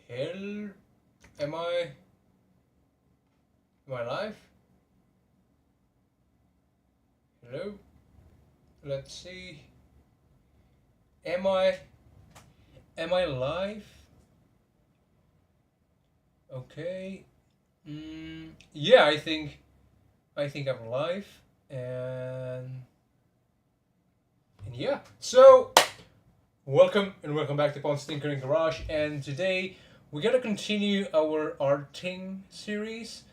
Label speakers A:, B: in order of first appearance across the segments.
A: Hell, am I? Am I live? Hello. Let's see. Am I? Am I live? Okay. Yeah, I think I'm live, and yeah. So welcome back to Pawn's Tinkering Garage, and today we're gonna continue our arting series,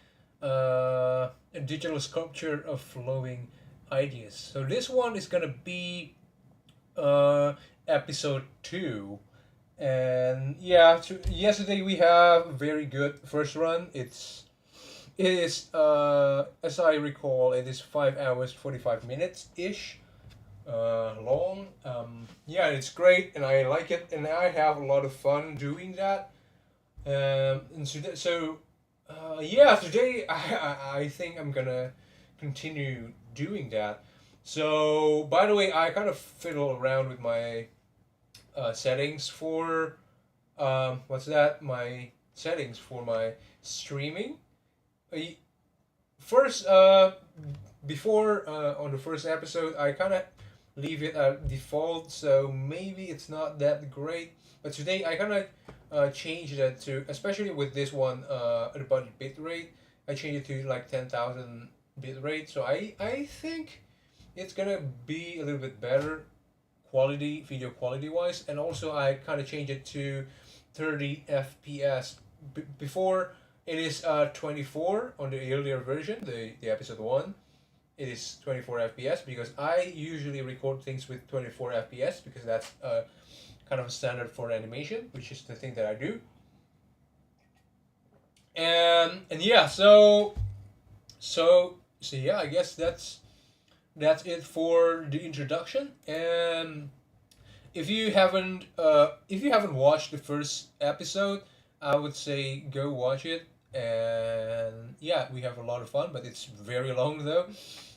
A: a digital sculpture of flowing ideas. So this one is gonna be uh, episode 2. And yeah, yesterday we have a very good first run. It is as I recall, it is 5 hours 45 minutes ish long. Yeah, it's great, and I like it, and I have a lot of fun doing that. And yeah, today I think I'm gonna continue doing that. So by the way, I kind of fiddle around with my settings for what's that? My settings for my streaming. Uh, First, before on the first episode, I kind of leave it at default, so maybe it's not that great. But today, I kind of changed it to, especially with this one, about the bit rate. I changed it to like 10,000 bit rate, so I think it's gonna be a little bit better quality, video quality wise, and also I kind of changed it to 30 FPS. Before it is 24 on the earlier version, the episode 1. It is 24 FPS because I usually record things with 24 FPS because that's kind of a standard for animation, which is the thing that I do. And yeah, so yeah, I guess that's it for the introduction. And if you haven't watched the first episode, I would say go watch it. And yeah, we have a lot of fun, but it's very long though.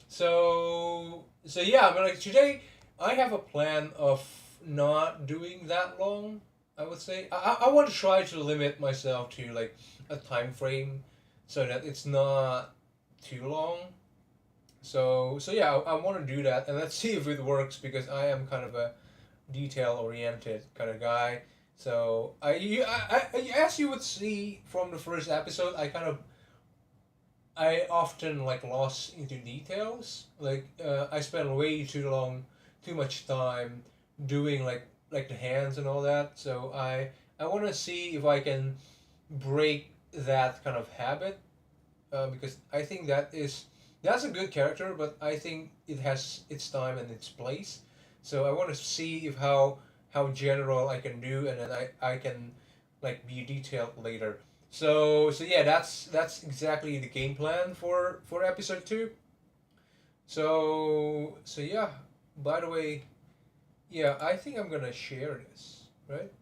A: So yeah, but like today, I have a plan of not doing that long. I would say I want to try to limit myself to like a time frame, so that it's not too long. So yeah, I want to do that, and let's see if it works because I am kind of a detail oriented kind of guy. So as you would see from the first episode, I often like lost into details. Like I spent way too much time doing like the hands and all that. So I want to see if I can break that kind of habit, because I think that's a good character, but I think it has its time and its place. So I want to see if how general I can do, and then I can like be detailed later. So yeah, that's exactly the game plan for episode 2. So yeah. By the way, yeah, I think I'm gonna share this, right?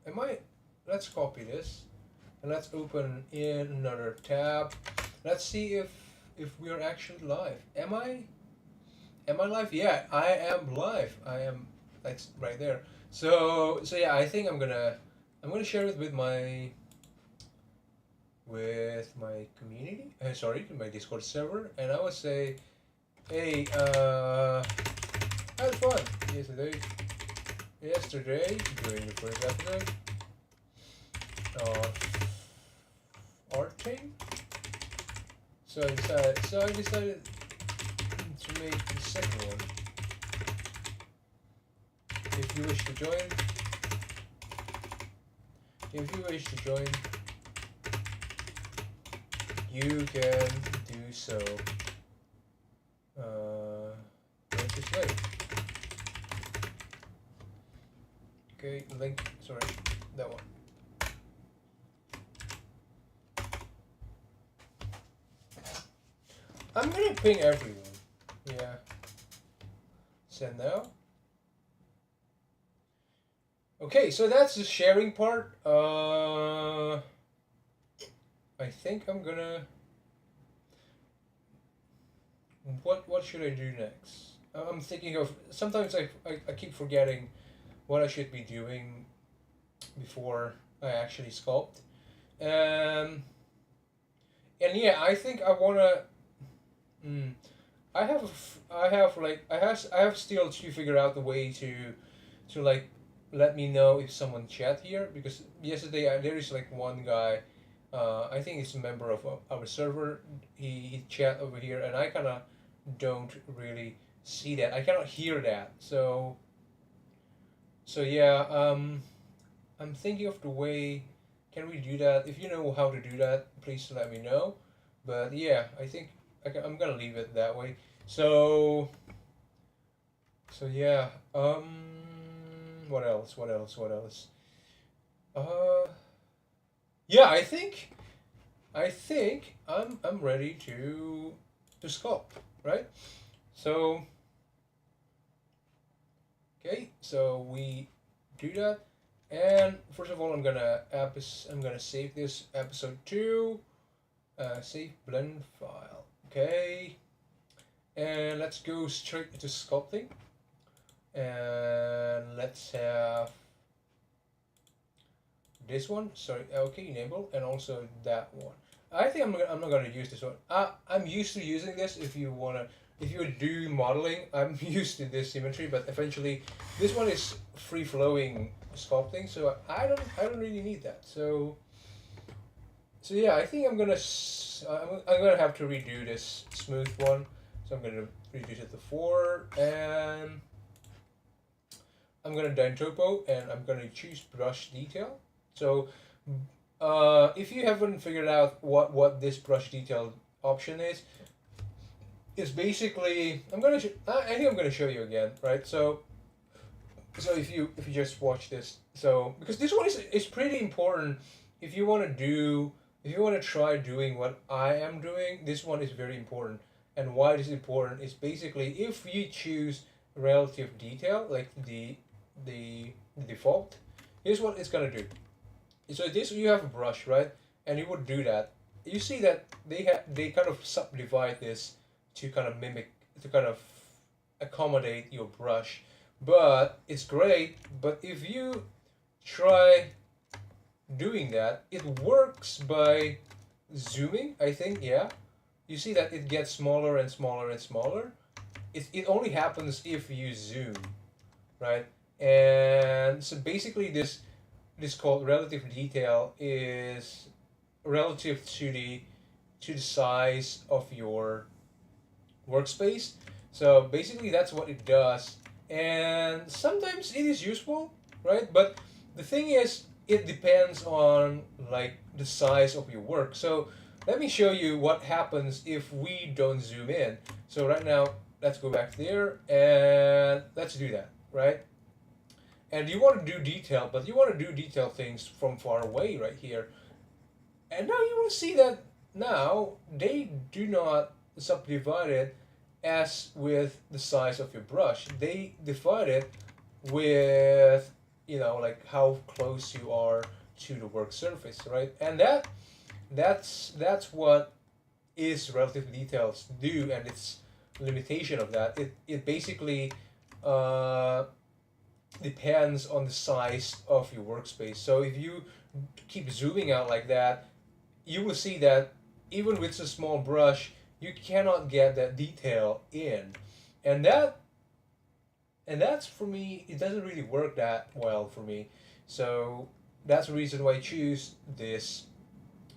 A: Am I? Let's copy this and let's open in another tab. Let's see if we are actually live. Am I? Am I live? Yeah, I am live. I am. That's right there. So yeah, I think I'm gonna share it with my community. Sorry, my Discord server, and I would say, hey, I had fun yesterday during the first episode of arting. So I decided to make the second one. If you wish to join, if you wish to join, you can do so. Link is late. Okay, link. Sorry, that one. I'm gonna ping everyone. Yeah. Send now. Okay, so that's the sharing part. I think I'm gonna. What should I do next? I'm thinking of. Sometimes I keep forgetting what I should be doing before I actually sculpt. Um, and yeah, I think I wanna. Mm, I have still to figure out the way to like let me know if someone chat here, because yesterday there is like one guy, I think he's a member of our server. He chat over here, and I kind of don't really see that. I cannot hear that. So yeah, I'm thinking of the way. Can we do that? If you know how to do that, please let me know. But yeah, I think I'm gonna leave it that way. So so yeah. What else? What else? What else? Uh, yeah. I think I'm ready to sculpt. Right. So okay. So we do that. And first of all, I'm gonna save this episode to save blend file. Okay. And let's go straight to sculpting. And let's have this one. Sorry, okay, enable, and also that one. I think I'm not gonna use this one. I'm used to using this. If you do modeling, I'm used to this symmetry. But eventually, this one is free flowing sculpting, so I don't really need that. So yeah, I think I'm gonna have to redo this smooth one. So I'm gonna reduce it to 4, and I'm gonna dine topo, and I'm gonna choose brush detail. So if you haven't figured out what this brush detail option is, it's basically I think I'm gonna show you again, right? So if you just watch this, so because this one is pretty important if you want to do if you want to try doing what I am doing. This one is very important, and why it is important is basically if you choose relative detail like the default, here's what it's gonna do. So this you have a brush, right, and you would do that. You see that they kind of subdivide this to kind of mimic to kind of accommodate your brush, but it's great. But if you try doing that, it works by zooming. I think, yeah. You see that it gets smaller and smaller and smaller. It only happens if you zoom, right? And so basically this called relative detail is relative to the size of your workspace. So basically that's what it does. And sometimes it is useful, right? But the thing is it depends on like the size of your work. So let me show you what happens if we don't zoom in. So right now let's go back there and let's do that, right? And you want to do detail, but you want to do detail things from far away right here. And now you will see that now they do not subdivide it as with the size of your brush. They divide it with, like how close you are to the work surface, right? And that's what is relative details do, and its limitation of that. It basically uh, depends on the size of your workspace. So if you keep zooming out like that, you will see that even with a small brush, you cannot get that detail in, and that's for me. It doesn't really work that well for me. So that's the reason why I choose this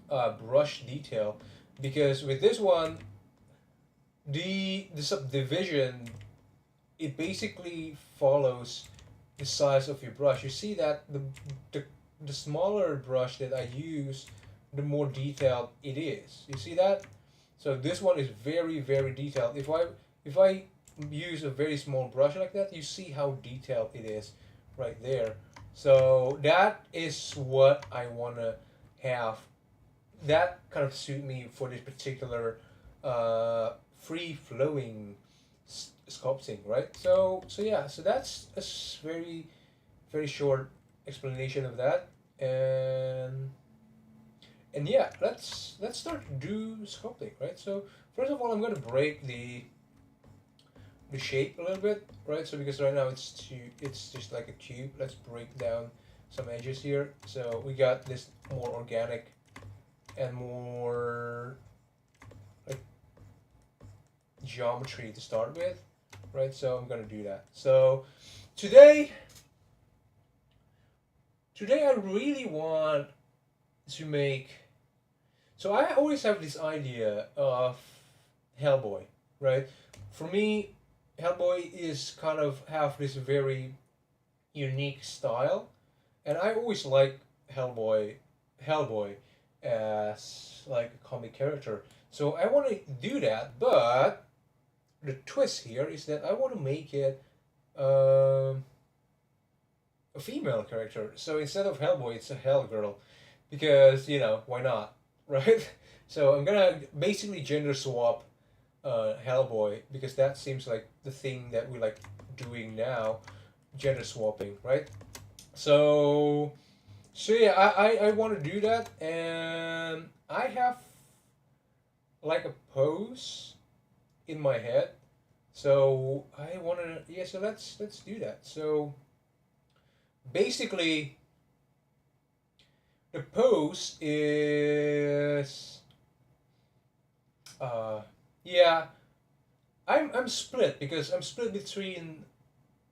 A: brush detail, because with this one, the subdivision, it basically follows the size of your brush. You see that the the smaller brush that I use, the more detailed it is. You see that? So this one is very very detailed. If I use a very small brush like that, you see how detailed it is right there. So that is what I wanna have. That kind of suit me for this particular free flowing sculpting, right? So yeah, so that's a very very short explanation of that, and yeah, let's start to do sculpting, right? So first of all, I'm gonna break the shape a little bit, right? So because right now it's just like a cube. Let's break down some edges here. So we got this more organic and more like geometry to start with, right? So I'm gonna do that. So today, today I really want to make. So I always have this idea of Hellboy, right? For me, Hellboy is kind of have this very unique style, and I always like Hellboy as like a comic character. So I want to do that, but the twist here is that I want to make it um, a female character. So instead of Hellboy, it's a Hell Girl, because why not, right? So I'm gonna basically gender swap Hellboy because that seems like the thing that we like doing now, gender swapping, right? So yeah, I want to do that, and I have like a pose in my head. So I want to, yeah. So let's do that. So basically, the pose is uh yeah. I'm split because I'm split between.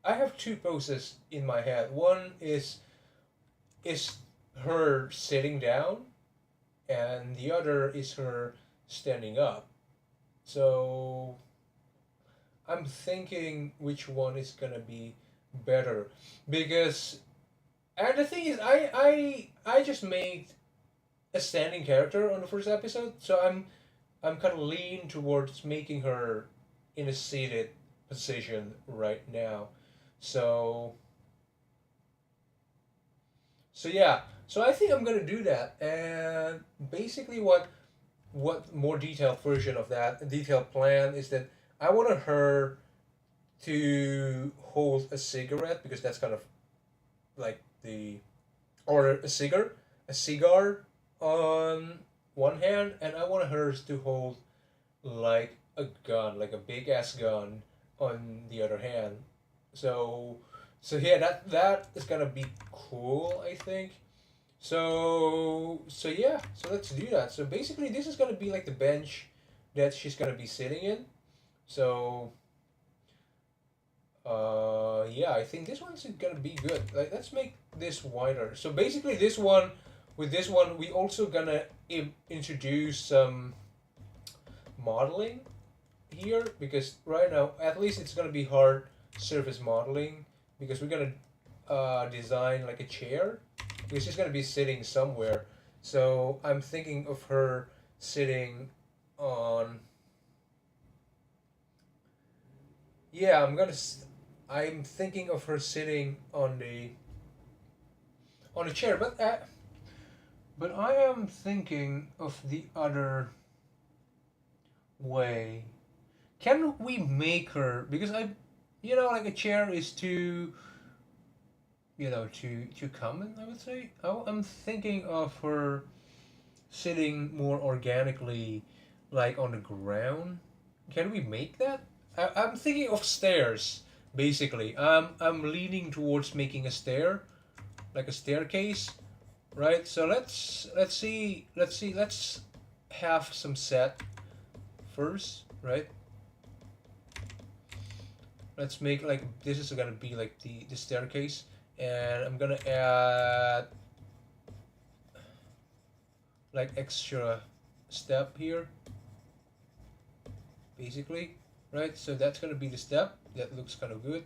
A: I have two poses in my head. One is her sitting down, and the other is her standing up. So I'm thinking which one is gonna be better, because and the thing is I just made a standing character on the first episode, so I'm kind of lean towards making her in a seated position right now. So yeah, so I think I'm gonna do that, and basically what more detailed version of that detailed plan is that I wanted her to hold a cigarette because that's kind of like the or a cigar on one hand, and I wanted hers to hold like a gun, like a big ass gun on the other hand. So yeah, that is gonna be cool, I think. So yeah, so let's do that. So basically, this is gonna be like the bench that she's gonna be sitting in. So yeah, I think this one's gonna be good. Like, let's make this wider. So basically, this one, with this one, we also gonna introduce some modeling here, because right now, at least it's gonna be hard surface modeling, because we're gonna design like a chair, because she's gonna be sitting somewhere. So I'm thinking of her sitting on. Yeah, I'm thinking of her sitting on a chair, but I am thinking of the other way. Can we make her, because like a chair is too too common, I would say. I'm thinking of her sitting more organically, like on the ground. Can we make that? I'm thinking of stairs. Basically, I'm leaning towards making a stair, like a staircase, right? So let's have some set first, right? Let's make like this is gonna be like the staircase, and I'm gonna add like extra step here, basically, right? So that's gonna be the step. That looks kind of good,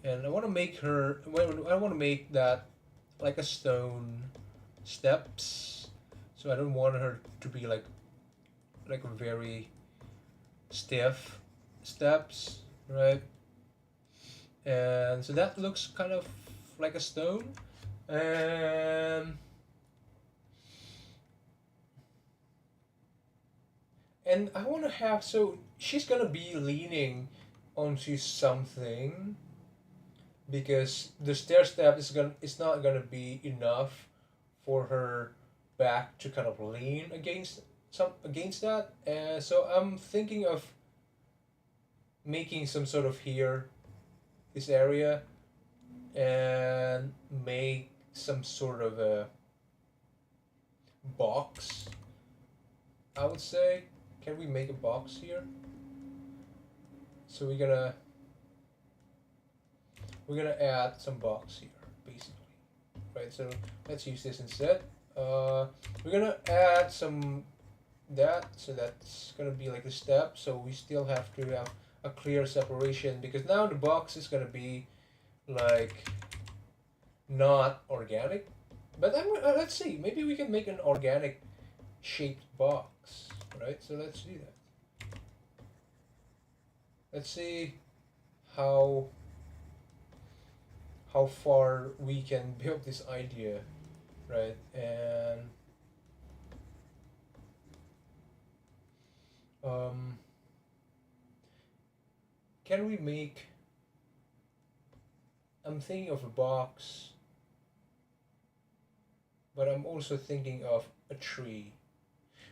A: and I want to make her. I want to make that like a stone steps. So I don't want her to be like a very stiff steps, right? And so that looks kind of like a stone, and I want to have, so she's gonna be leaning onto something, because the stair step is not gonna be enough for her back to kind of lean against that, and so I'm thinking of making some sort of here, this area, and make some sort of a box I would say, can we make a box here? So we're gonna add some box here, basically, right? So let's use this instead. We're gonna add some that, so that's gonna be like a step. So we still have to have a clear separation because now the box is gonna be like not organic. But then let's see, maybe we can make an organic shaped box, right? So let's do that. Let's see how far we can build this idea, right? And um, can we make? I'm thinking of a box, but I'm also thinking of a tree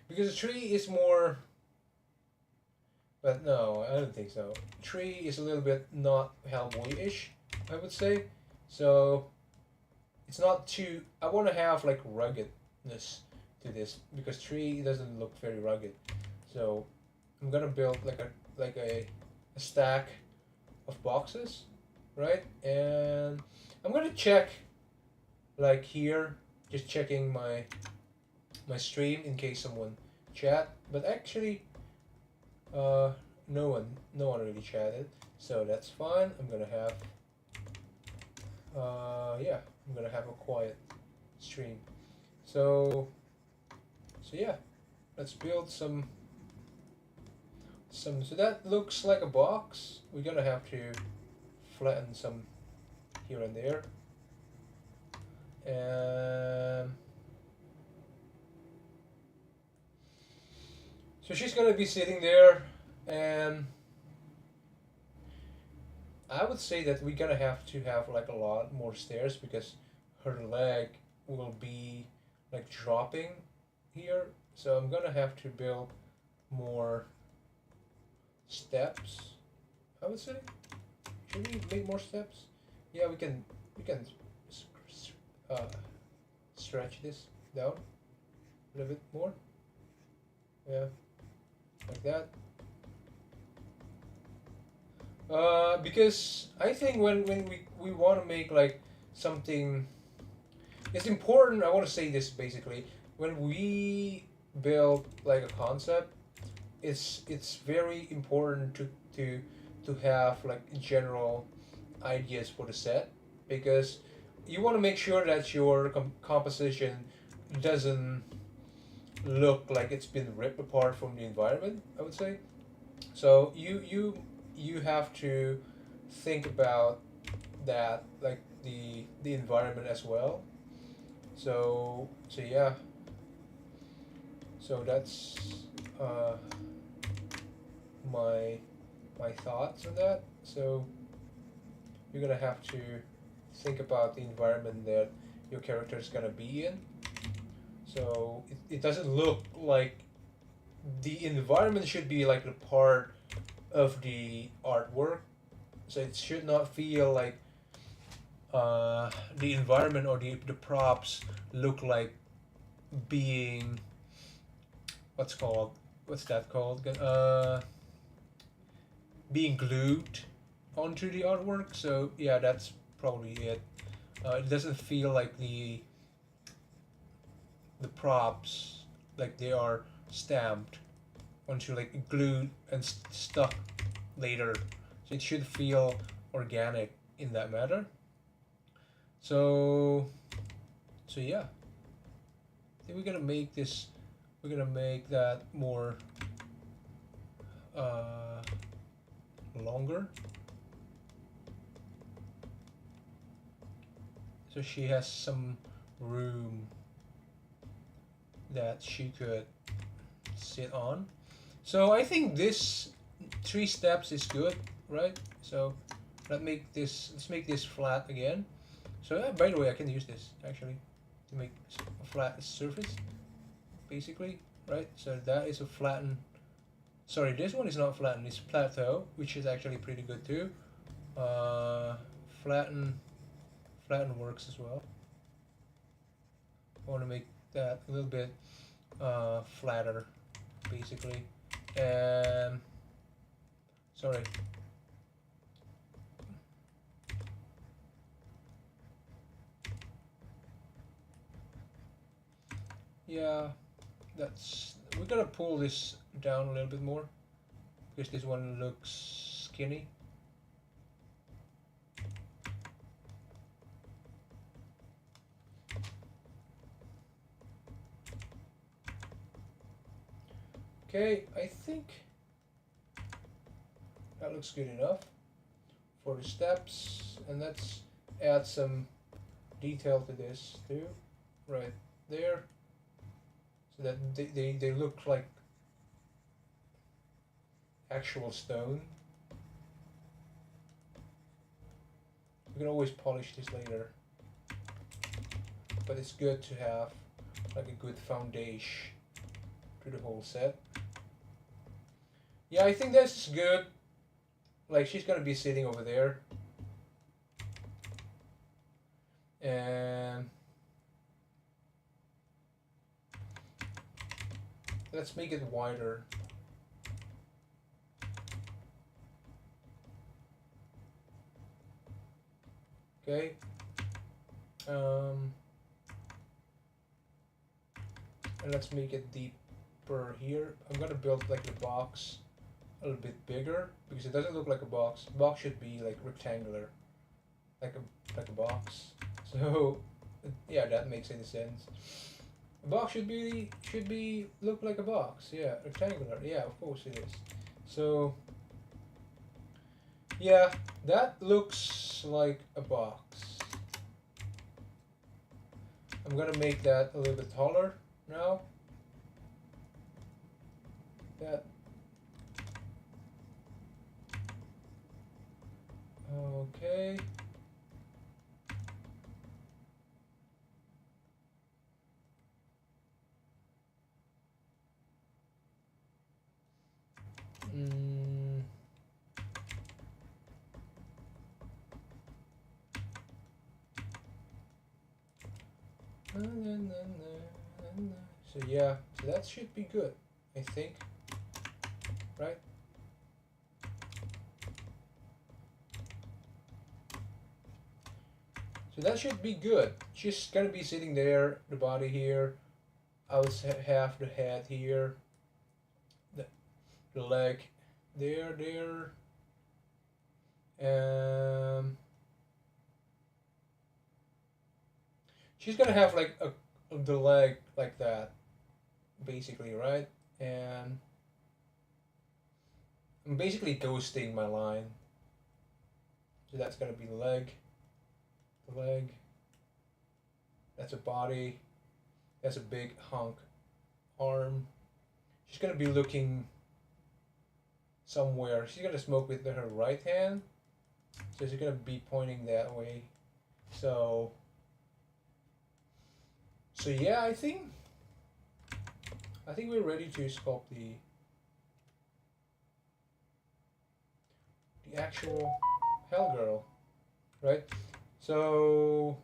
A: because a tree is more. But no, I don't think so. Tree is a little bit not Hellboy-ish, I would say. So it's not too. I want to have like ruggedness to this because tree doesn't look very rugged. So I'm gonna build like a stack of boxes, right? And I'm gonna check like here, just checking my stream in case someone chat. But actually, no one really chatted, so that's fine. I'm gonna have yeah, I'm gonna have a quiet stream. So yeah, let's build some. So that looks like a box. We're gonna have to flatten some here and there, and so she's gonna be sitting there, and I would say that we're gonna have to have like a lot more stairs because her leg will be like dropping here. So I'm gonna have to build more steps, I would say. Should we make more steps? Yeah, we can uh, stretch this down a little bit more. Yeah, like that. Because I think when we want to make like something, it's important. I want to say this basically. When we build like a concept, it's very important to have like general ideas for the set because you want to make sure that your composition doesn't look like it's been ripped apart from the environment, I would say. So you have to think about that, like the environment as well. So yeah, so that's uh, my my thoughts on that. So you're gonna have to think about the environment that your character is gonna be in. So it doesn't look like the environment should be like a part of the artwork. So it should not feel like the environment or the props look like being what's that called? Being glued onto the artwork. So yeah, that's probably it. It doesn't feel like the props like they are stamped onto like glued and stuck later. So it should feel organic in that matter. So yeah, I think we're gonna make this. We're gonna make that more uh, longer. So she has some room that she could sit on. So I think this 3 steps is good, right? So let's make this flat again. So yeah, by the way, I can use this actually to make a flat surface, basically, right? So that is a flattened. Sorry, this one is not flattened. It's plateau, which is actually pretty good too. Uh, flatten, flatten works as well. I want to make that a little bit flatter. basically. Sorry. Yeah, we're gonna pull this down a little bit more because this one looks skinny. Okay, I think that looks good enough for the steps, and let's add some detail to this too, right there, so that they look like actual stone. We can always polish this later, but it's good to have like a good foundation to the whole set. Yeah, I think that's good. Like, she's gonna be sitting over there, and let's make it wider. Okay. And let's make it deeper here. I'm gonna build like the box a little bit bigger because it doesn't look like a box. Box should be like rectangular, like a box. So yeah, that makes any sense. A box should be look like a box. Yeah, rectangular. Yeah, of course it is. So yeah, that looks like a box. I'm gonna make that a little bit taller now. That. Okay. So yeah, so that should be good, I think, right? So that should be good. She's gonna be sitting there, the body here. I would have the head here, the leg there. She's gonna have like the leg like that, basically, right? And I'm basically ghosting my line. So that's gonna be the leg. That's a body. That's a big hunk arm. She's gonna be looking somewhere. She's gonna smoke with her right hand, so she's gonna be pointing that way. So yeah, I think we're ready to sculpt the actual Hell Girl, right? So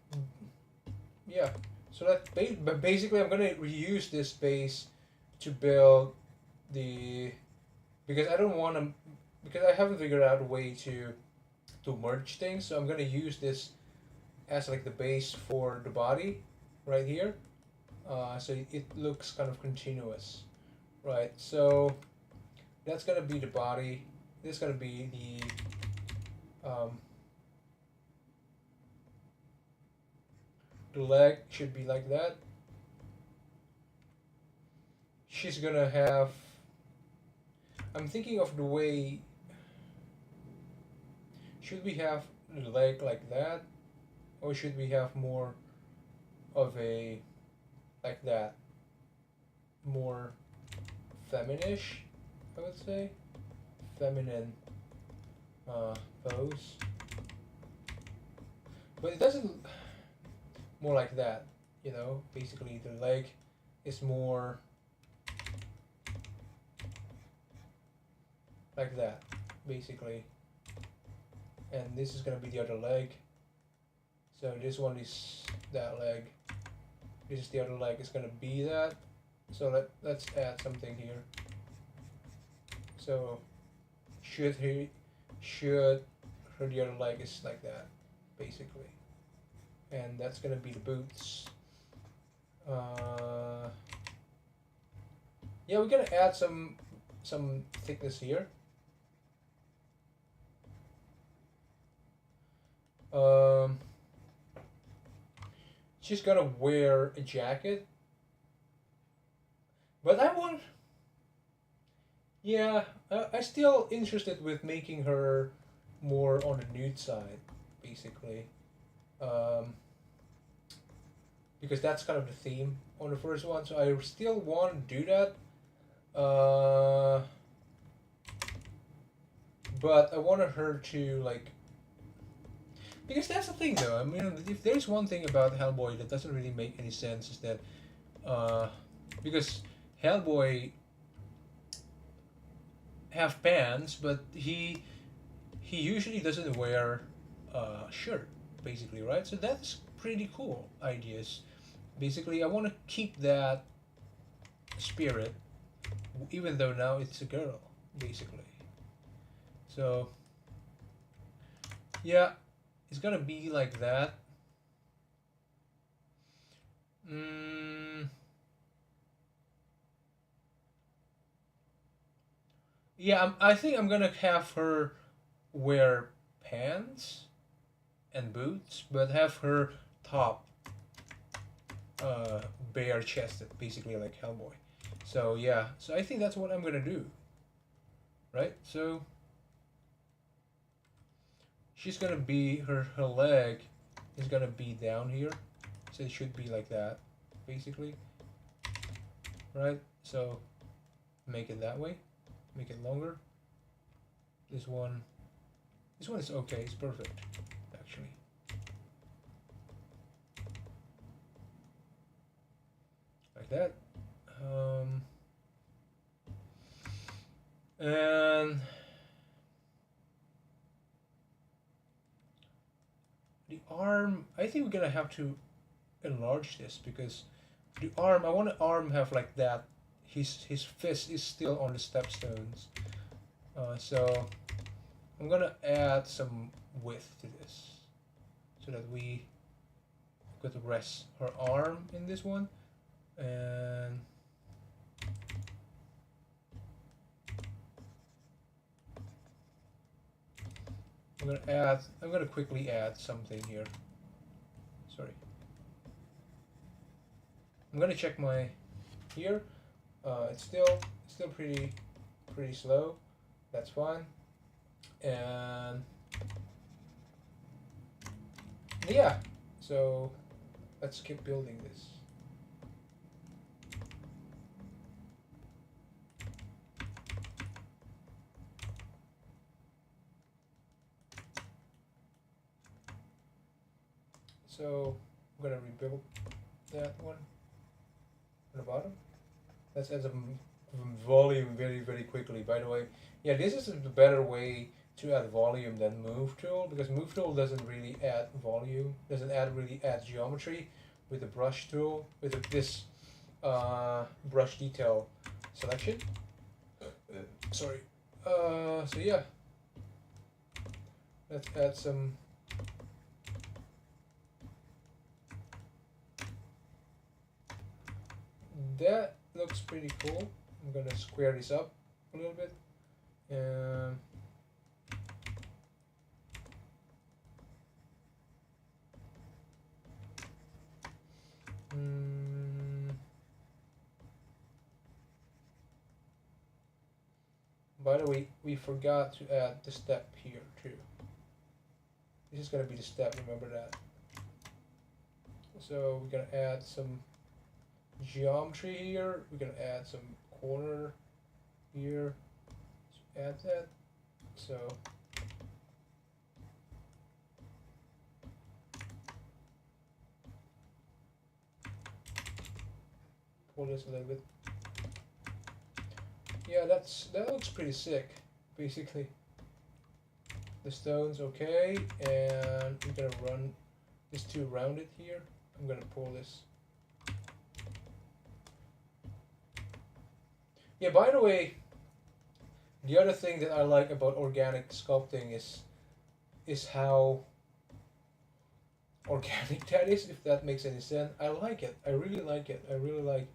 A: yeah, so but basically I'm gonna reuse this space to build the, because I don't want to, because I haven't figured out a way to merge things, so I'm gonna use this as like the base for the body right here, so it looks kind of continuous, right? So that's gonna be the body. This is gonna be the leg should be like that. She's gonna have, I'm thinking of the way, should we have the leg like that, or should we have more of a, like that, more feminish, I would say, feminine pose, but it doesn't, more like that, you know, basically the leg is more like that, basically, and this is gonna be the other leg. So this one is that leg. This is the other leg. It's gonna be that. So let's add something here. So should he should her the other leg is like that, basically. And that's gonna be the boots. Yeah, we're gonna add some thickness here. Um, she's gonna wear a jacket, but I want. Yeah, I still interested with making her more on the nude side, basically. Um, because that's kind of the theme on the first one. So I still want to do that. Uh, but I wanted her to like, because that's the thing though. I mean, if there's one thing about Hellboy that doesn't really make any sense is that uh, because Hellboy have pants, but he usually doesn't wear a shirt, basically, right? So that's pretty cool ideas. Basically, I want to keep that spirit, even though now it's a girl, basically. So yeah, it's gonna be like that. Mm, yeah, I think I'm gonna have her wear pants and boots, but have her top uh, bare chested, basically like Hellboy. So yeah, so I think that's what I'm gonna do, right? So she's gonna be her leg is gonna be down here, so it should be like that, basically, right? So make it that way, make it longer. This one, this one is okay. It's perfect, actually. Like that. And the arm, I think we're gonna have to enlarge this because the arm, I want the arm have like that. His fist is still on the stepstones. So I'm gonna add some width to this so that we could rest her arm in this one, and I'm gonna quickly add something here. Sorry. I'm gonna check my here. It's still pretty slow. That's fine. And yeah, so let's keep building this. So I'm gonna rebuild that one on the bottom. Let's add some volume very quickly. By the way, yeah, this is the better way to add volume than move tool, because move tool doesn't really add volume, doesn't really add geometry. With the brush tool, with this brush detail selection. Sorry. So yeah, let's add some. That looks pretty cool. I'm gonna square this up a little bit. By the way, we forgot to add the step here too. This is gonna be the step, remember that. So we're gonna add some geometry here. We're gonna add some corner here. So add that. So pull this a little bit. Yeah, that looks pretty sick, basically. The stone's okay, and we're gonna run this to round it here. I'm gonna pull this. Yeah, by the way, The other thing that I like about organic sculpting is how organic that is, if that makes any sense. I like it. I really like it. I really like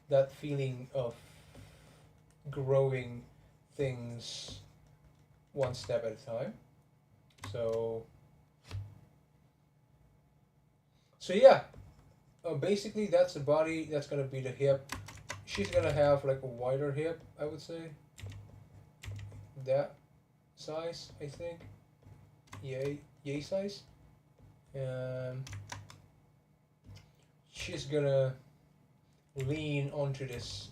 A: that feeling of growing things one step at a time. So yeah, basically that's the body. That's gonna be the hip. She's gonna have like a wider hip, I would say. That size, I think. Yay size. And she's gonna lean onto this.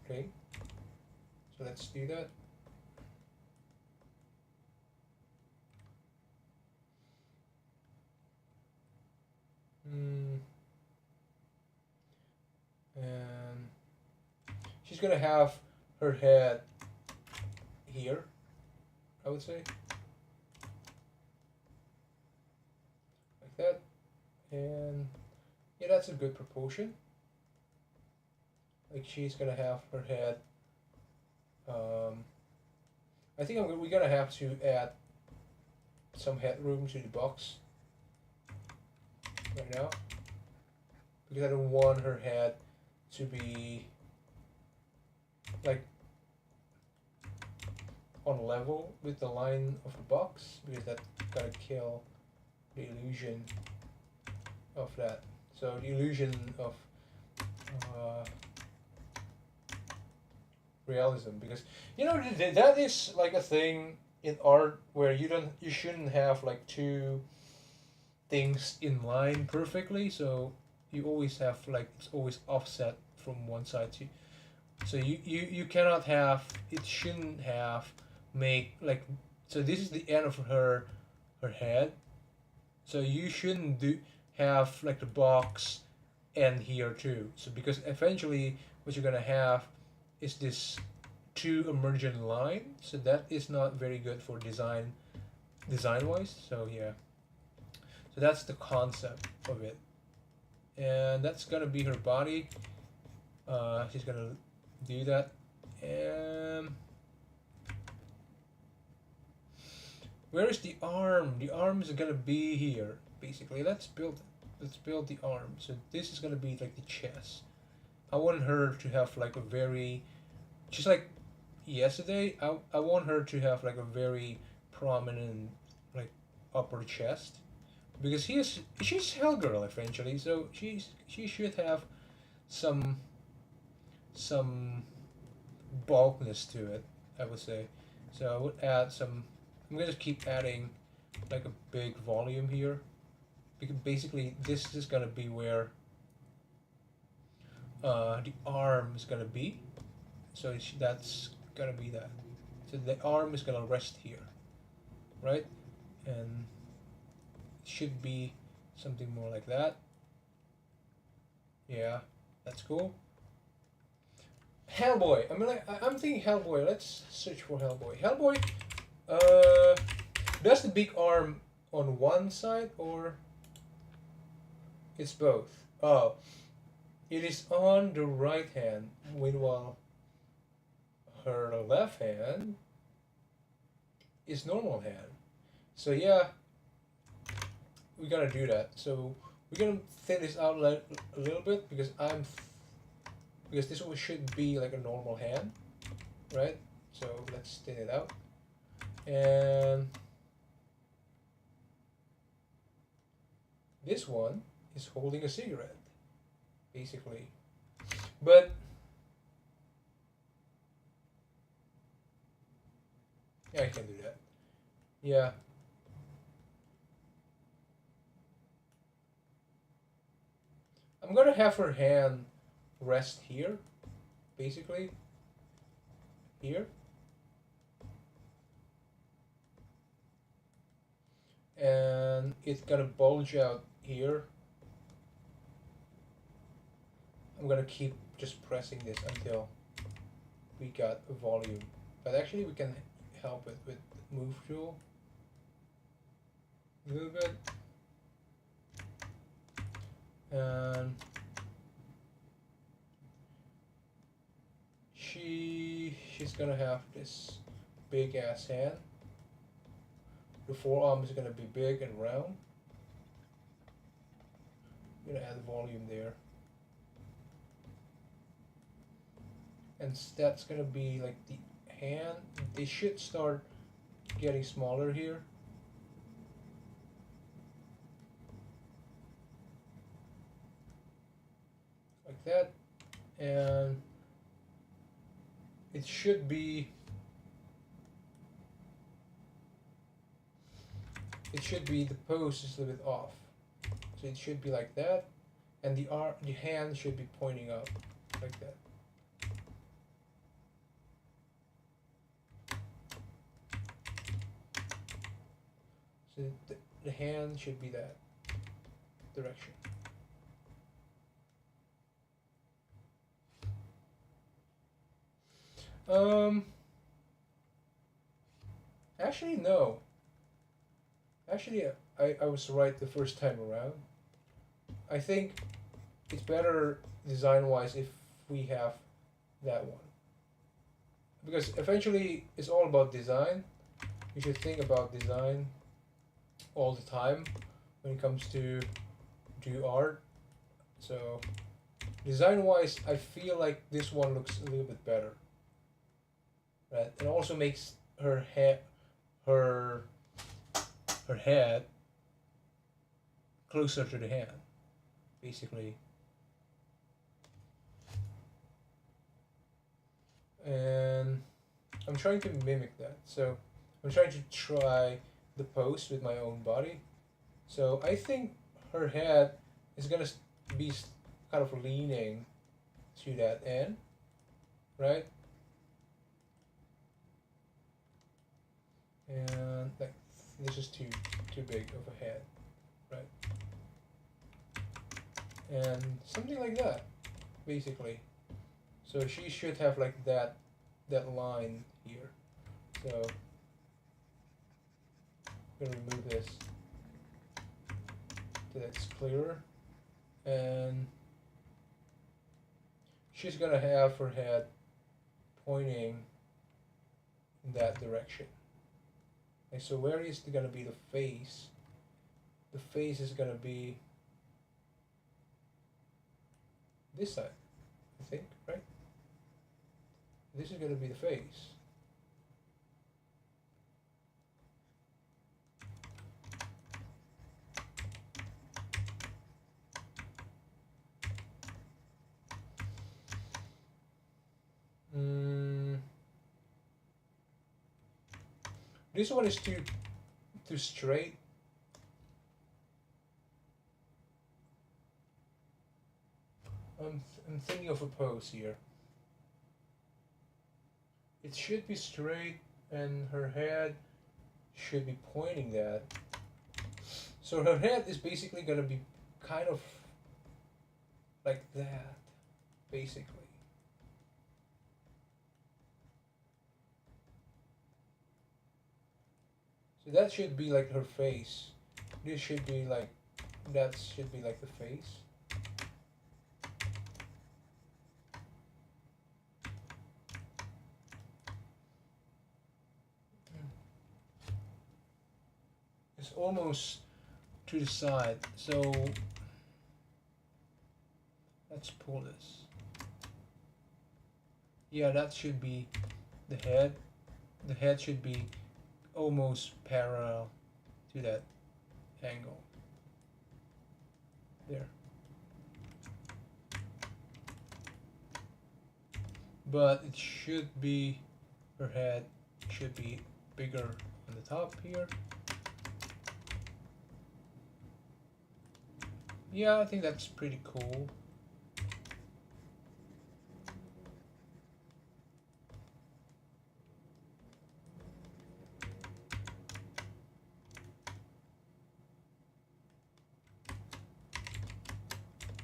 A: Okay, so let's do that. And she's gonna have her head here, I would say, like that. And yeah, that's a good proportion. Like she's gonna have her head. I think we're gonna have to add some headroom to the box right now, because I don't want her head to be like on level with the line of the box, because that's gonna kill the illusion of that. So the illusion of realism, because you know that is like a thing in art where you shouldn't have like two things in line perfectly, so you always have like it's always offset from one side to, so you cannot have, it shouldn't have make like, so this is the end of her head, so you shouldn't do have like the box end here too, so because eventually what you're gonna have is this two emergent line, so that is not very good for design wise. So yeah, so that's the concept of it, and that's gonna be her body. She's gonna do that. And where is the arm? The arm is gonna be here basically. Let's build the arm. So this is gonna be like the chest. I want her to have like a very, just like yesterday, I want her to have like a very prominent like upper chest, because she's Hellgirl eventually, so she should have some some bulkness to it, I would say. So I would add some. I'm gonna keep adding like a big volume here, because basically this is gonna be where the arm is gonna be. So that's gonna be that. So the arm is gonna rest here, right? And it should be something more like that. Yeah, that's cool. Hellboy. I mean, like, I'm thinking Hellboy. Let's search for Hellboy. Hellboy. Uh, does the big arm on one side, or it's both? Oh, it is on the right hand. Meanwhile, her left hand is normal hand. So yeah, we gotta do that. So we're gonna thin this out a little bit, because because this one should be like a normal hand, right? So let's thin it out. And this one is holding a cigarette, basically. But yeah, I can do that. Yeah. I'm gonna have her hand rest here, basically. Here. And it's gonna bulge out here. I'm gonna keep just pressing this until we got a volume. But actually we can help it with move tool. A little bit. And she's gonna have this big ass hand. The forearm is gonna be big and round. I'm gonna add volume there. And that's gonna be like the hand. They should start getting smaller here. Like that. And it should be the pose is a little bit off. So it should be like that, and the hand should be pointing up like that. So the hand should be that direction. Actually no. Actually, I was right the first time around. I think it's better design-wise if we have that one. Because eventually it's all about design. You should think about design all the time when it comes to do art. So design-wise, I feel like this one looks a little bit better. Right? It also makes her head her head closer to the hand, basically. And I'm trying to mimic that. So I'm trying to try the pose with my own body. So I think her head is gonna be kind of leaning to that end, right? And like this is too big of a head, right? And something like that, basically. So she should have like that line here. So I'm gonna remove this so that's clearer, and she's gonna have her head pointing in that direction. And so where is gonna be the face? The face is gonna be this side, I think, right? This is gonna be the face. This one is too straight. I'm thinking of a pose here. It should be straight, and her head should be pointing that. So her head is basically gonna be kind of like that, basically. So that should be like her face. This should be like, that should be like the face. It's almost to the side, so let's pull this. Yeah, that should be the head. The head should be almost parallel to that angle. There. But it should be, her head should be bigger on the top here. Yeah, I think that's pretty cool.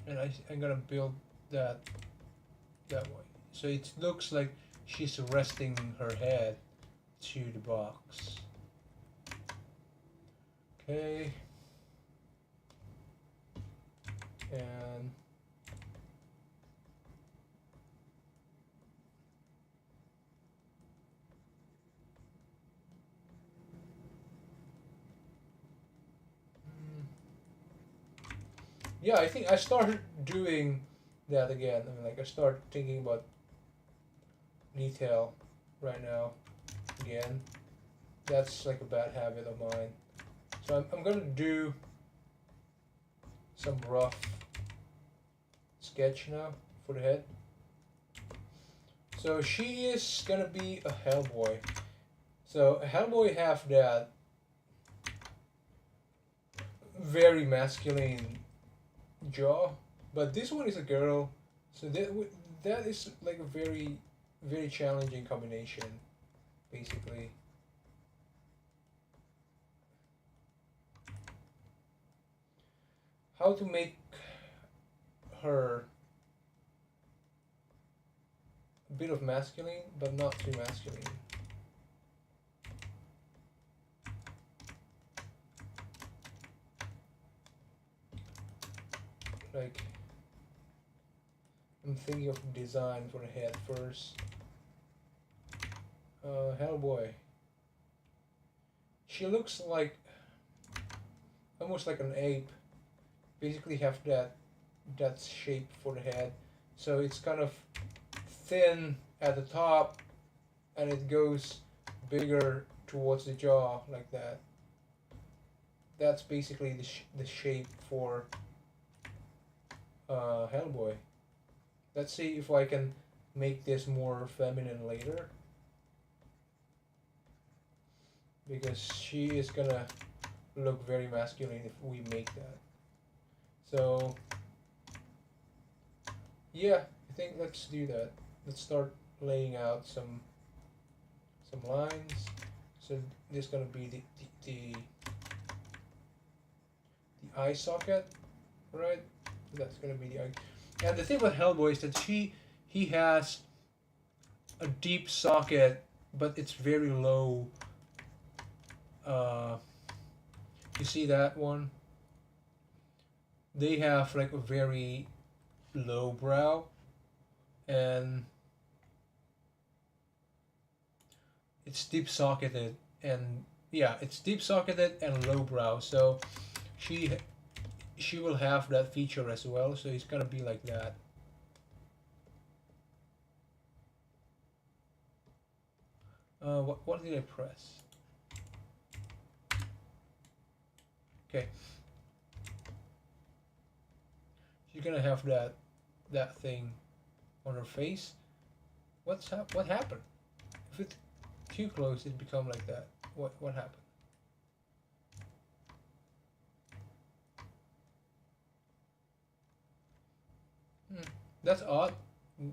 A: And I'm gonna build that way. So it looks like she's resting her head to the box. Okay. And yeah, I think I started doing that again. I mean, like I start thinking about detail right now again. That's like a bad habit of mine. So I'm gonna do some rough sketch now for the head. So she is gonna be a Hellboy. So a Hellboy have that very masculine jaw, but this one is a girl, so that is like a very challenging combination, basically. How to make her a bit of masculine, but not too masculine. Like, I'm thinking of design for the head first. Hellboy. She looks like almost like an ape. Basically, have that shape for the head, so it's kind of thin at the top, and it goes bigger towards the jaw like that. That's basically the shape for Hellboy. Let's see if I can make this more feminine later, because she is gonna look very masculine if we make that. So yeah, I think let's do that. Let's start laying out some lines. So this is gonna be the eye socket, right? That's gonna be the eye. And the thing with Hellboy is that he has a deep socket, but it's very low. Uh, you see that one? They have like a very low brow, and it's deep socketed, and yeah, it's deep socketed and low brow. So she she will have that feature as well. So it's gonna be like that. What did I press? Okay. She's gonna have that thing on her face. What happened? If it's too close, it become like that. What happened? That's odd.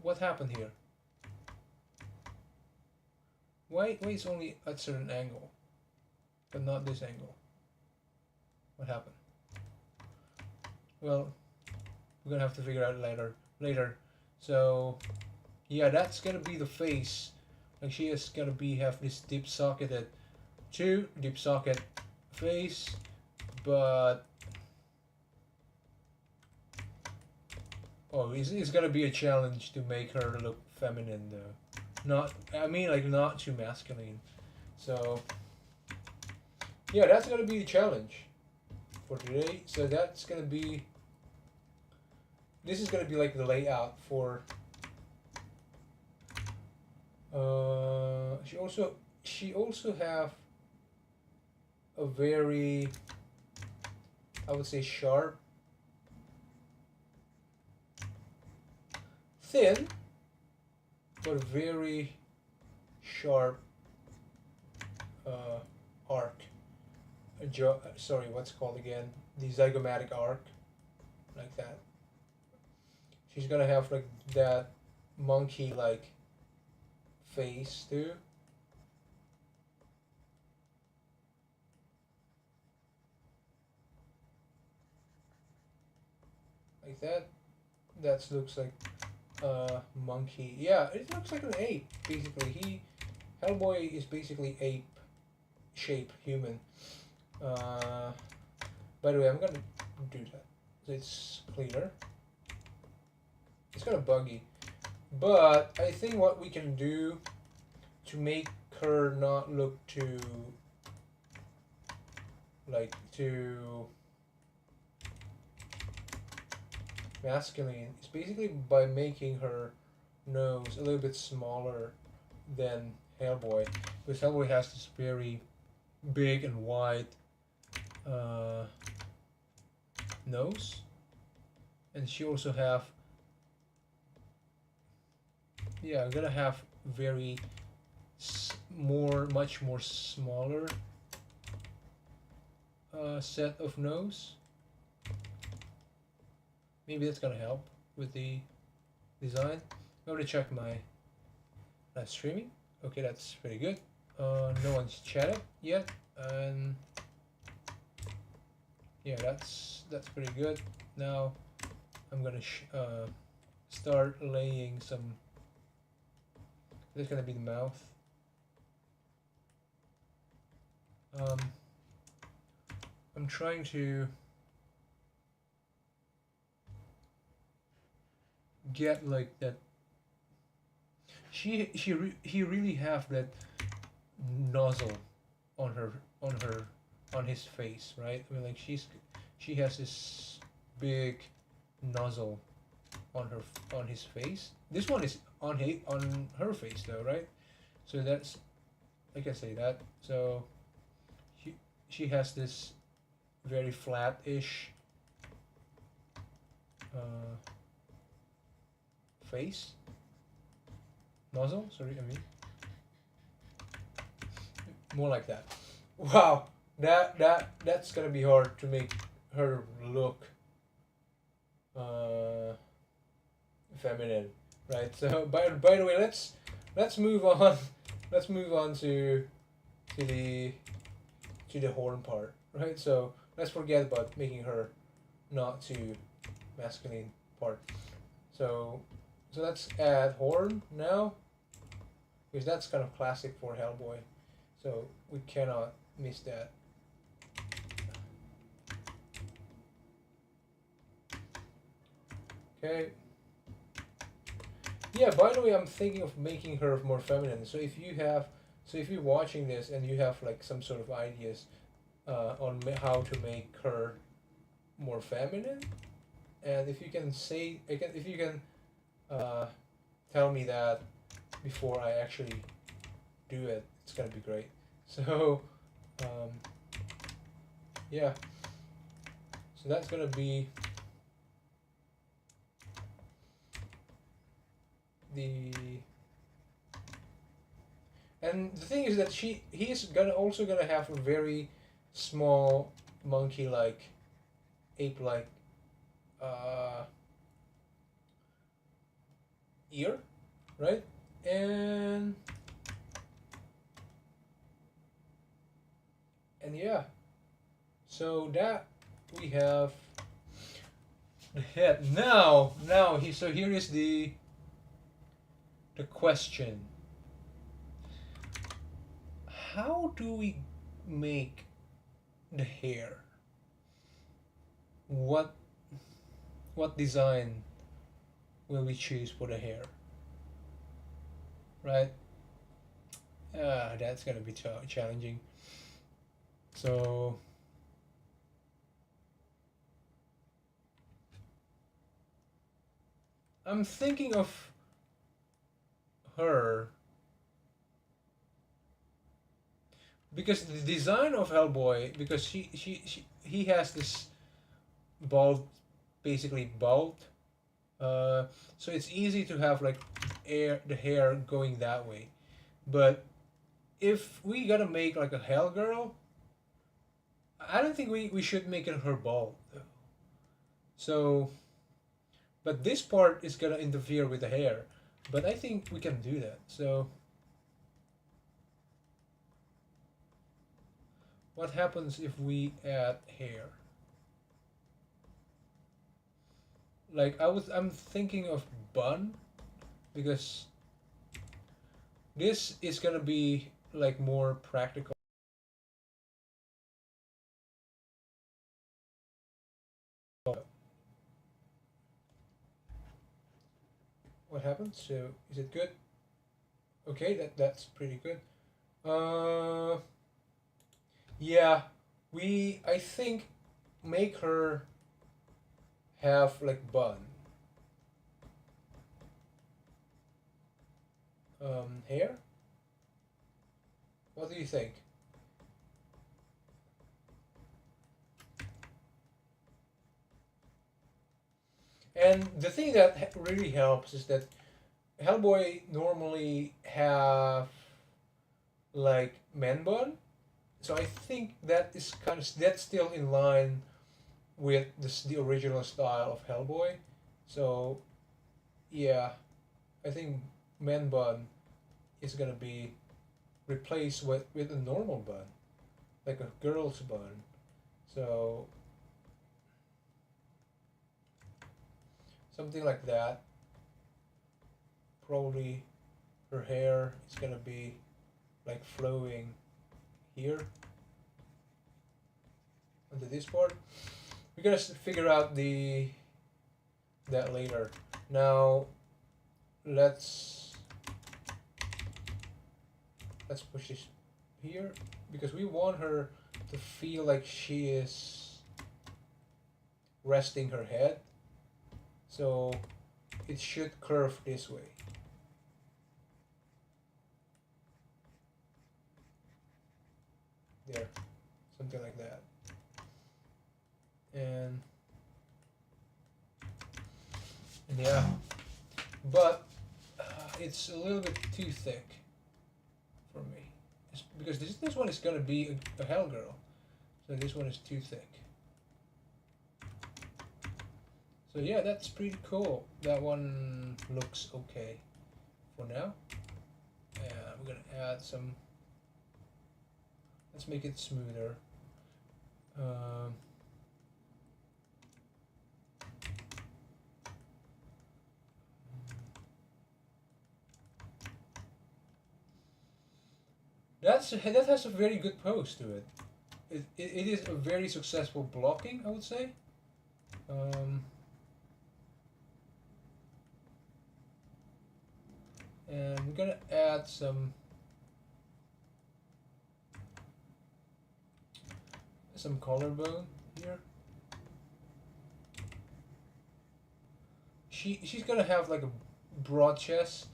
A: What happened here? Why it's only at a certain angle, but not this angle? What happened? Well, we're gonna have to figure out later. So yeah, that's gonna be the face. Like she is gonna be have this deep socketed, deep socket face, but oh, it's gonna be a challenge to make her look feminine though. Not, I mean, like not too masculine. So yeah, that's gonna be the challenge for today. So that's gonna be. This is gonna be like the layout for. She also have a very, I would say, sharp, thin, but very sharp arc. Sorry, what's it called again? The zygomatic arc, like that. She's gonna have like that monkey-like face too. Like that. That looks like a monkey. Yeah, it looks like an ape, basically. Hellboy is basically ape shape, human. By the way, I'm gonna do that. So it's cleaner. It's kind of buggy. But I think what we can do to make her not look too like too masculine is basically by making her nose a little bit smaller than Hellboy, because Hellboy has this very big and wide uh, nose, and she also have, yeah, I'm gonna have very much more smaller set of nose. Maybe that's gonna help with the design. I'm gonna check my live streaming. Okay, that's pretty good. No one's chatted yet, and yeah, that's pretty good. Now I'm gonna start laying some. This is gonna be the mouth. I'm trying to get like that. He really have that nozzle on on his face, right? I mean, like she has this big nozzle on his face. This one is on her face though, right? So that's, I can say that. So she has this very flat-ish uh, face nozzle. Sorry, I mean more like that. Wow, that's gonna be hard to make her look feminine, right? So by the way, let's move on. Let's move on to the to the horn part, right? So let's forget about making her not too masculine part. So let's add horn now, because that's kind of classic for Hellboy. So we cannot miss that. Okay. Yeah, by the way, I'm thinking of making her more feminine. So if you're watching this and you have like some sort of ideas on how to make her more feminine, and if you can say, if you can tell me that before I actually do it, it's gonna be great. So yeah, so that's gonna be the, and the thing is that he's gonna have a very small monkey like ape like uh, ear, right? And yeah, so that we have the head. Now he, so here is the question: how do we make the hair? What design will we choose for the hair? Right? That's gonna be challenging. So I'm thinking of her because the design of Hellboy, because he has this bald, basically bald, so it's easy to have like the hair going that way. But if we gotta make like a Hell girl, I don't think we should make it her bald. So, but this part is gonna interfere with the hair. But I think we can do that. So, what happens if we add hair? Like I'm thinking of bun, because this is gonna be like more practical. What happens? So is it good? Okay, that's pretty good. Uh, yeah, I think make her have like bun. hair. What do you think? And the thing that really helps is that Hellboy normally have like man bun, so I think that is kind of that's still in line with the original style of Hellboy. So yeah, I think man bun is gonna be replaced with a normal bun, like a girl's bun. So something like that. Probably her hair is gonna be like flowing here onto this part. We're gonna figure out the that later. Now let's push this here because we want her to feel like she is resting her head. So it should curve this way. There, something like that. And yeah, but it's a little bit too thick for me. It's because this one is gonna be a hell girl, so this one is too thick. So yeah, that's pretty cool. That one looks okay for now. And we're gonna add some. Let's make it smoother. Um, that has a very good pose to it. It is a very successful blocking, I would say. Um, and we're gonna add some collarbone here. She's gonna have like a broad chest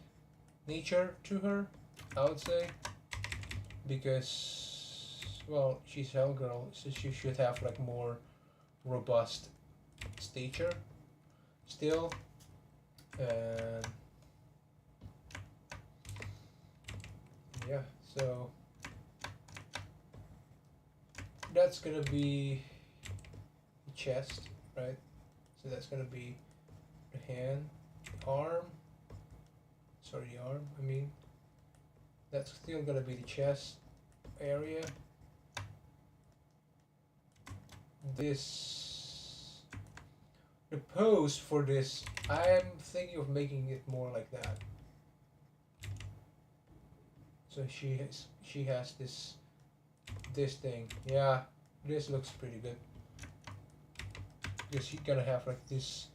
A: nature to her, I would say, because well she's Hellgirl, so she should have like more robust stature still, and yeah, so that's gonna be the chest, right? So that's gonna be the hand, the arm. Sorry, the arm. I mean, that's still gonna be the chest area. This, the pose for this, I'm thinking of making it more like that. So she has this thing. Yeah, this looks pretty good because she's gonna have like this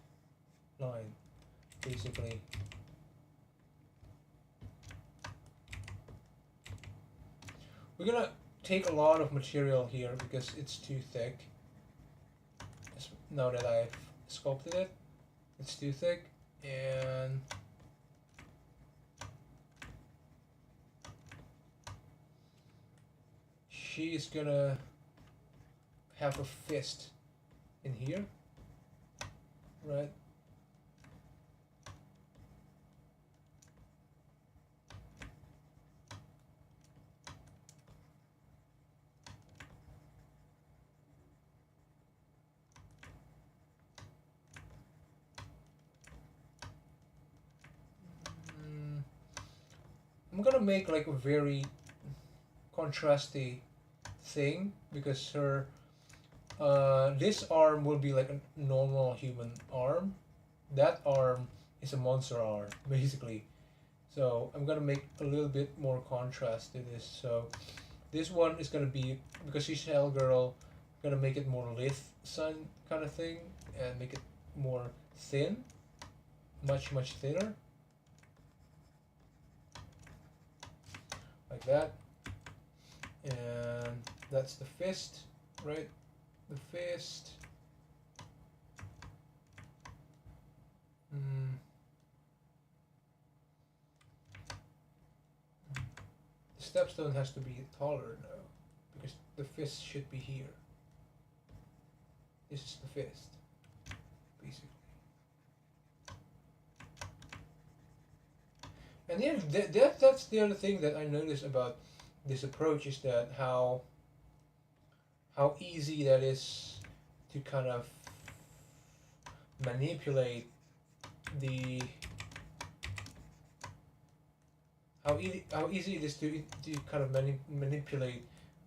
A: line basically. We're gonna take a lot of material here because it's too thick. Now that I've sculpted it, it's too thick, and she's gonna have a fist in here, right? I'm gonna make like a very contrasty thing because her this arm will be like a normal human arm. That arm is a monster arm basically. So I'm gonna make a little bit more contrast to this. So this one is gonna be, because she's Hell Girl, gonna make it more lithe sun kind of thing and make it more thin, much thinner, like that. And that's the fist, right? The fist. stepstone has to be taller now, because the fist should be here. This is the fist, basically. And yeah, that's the other thing that I noticed about this approach, is that how easy that is to kind of manipulate the how easy it is to kind of manipulate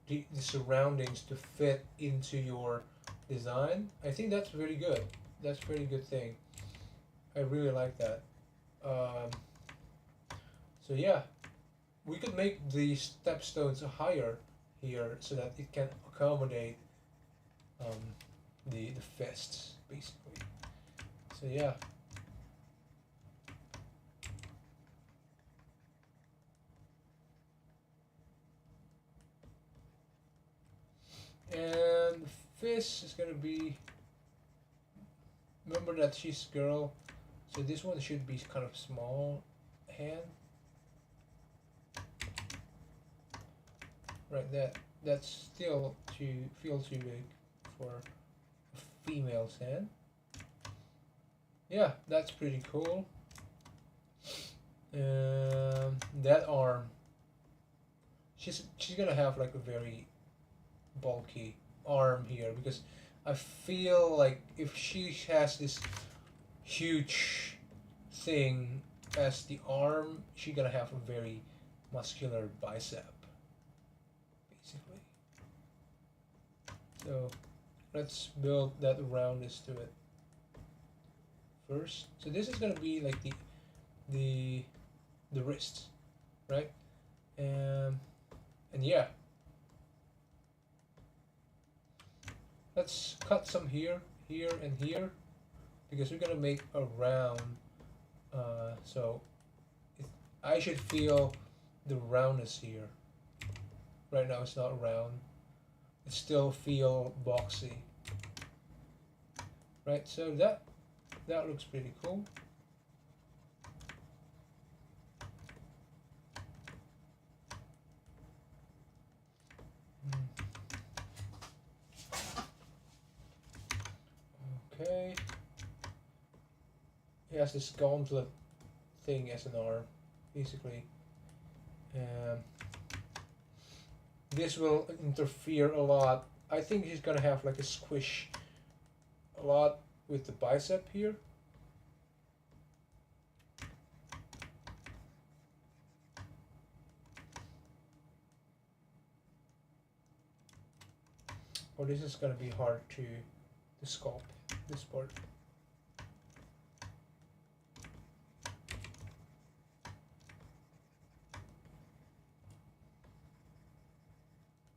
A: the surroundings to fit into your design. I think that's very good. That's a very good thing. I really like that. So yeah, we could make the stepstones higher here so that it can accommodate the fists, basically. So yeah. And the fist is gonna be, remember that she's girl, so this one should be kind of small hand. Right, that's still feel too big for a female's hand. Yeah, that's pretty cool. That arm, she's gonna have like a very bulky arm here, because I feel like if she has this huge thing as the arm, she's gonna have a very muscular bicep, basically. So let's build that roundness to it first. So this is gonna be like the wrist, right? And yeah, let's cut some here, here, and here, because we're gonna make a round. So I should feel the roundness here. Right now it's not round. It still feel boxy. Right, so that looks pretty cool. Okay. He has this gauntlet thing as an arm, basically. This will interfere a lot. I think he's gonna have like a squish a lot with the bicep here. Or this is gonna be hard to sculpt, this part.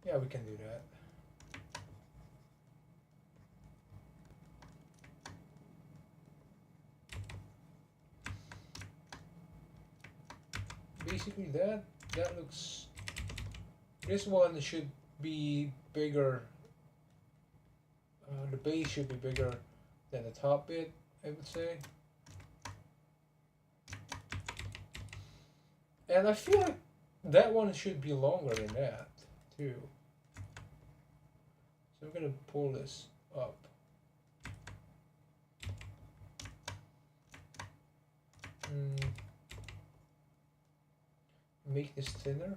A: Yeah, we can do that. Basically that looks, this one should be bigger. The base should be bigger than the top bit, I would say. And I feel like that one should be longer than that too. So I'm gonna pull this up. Make this thinner.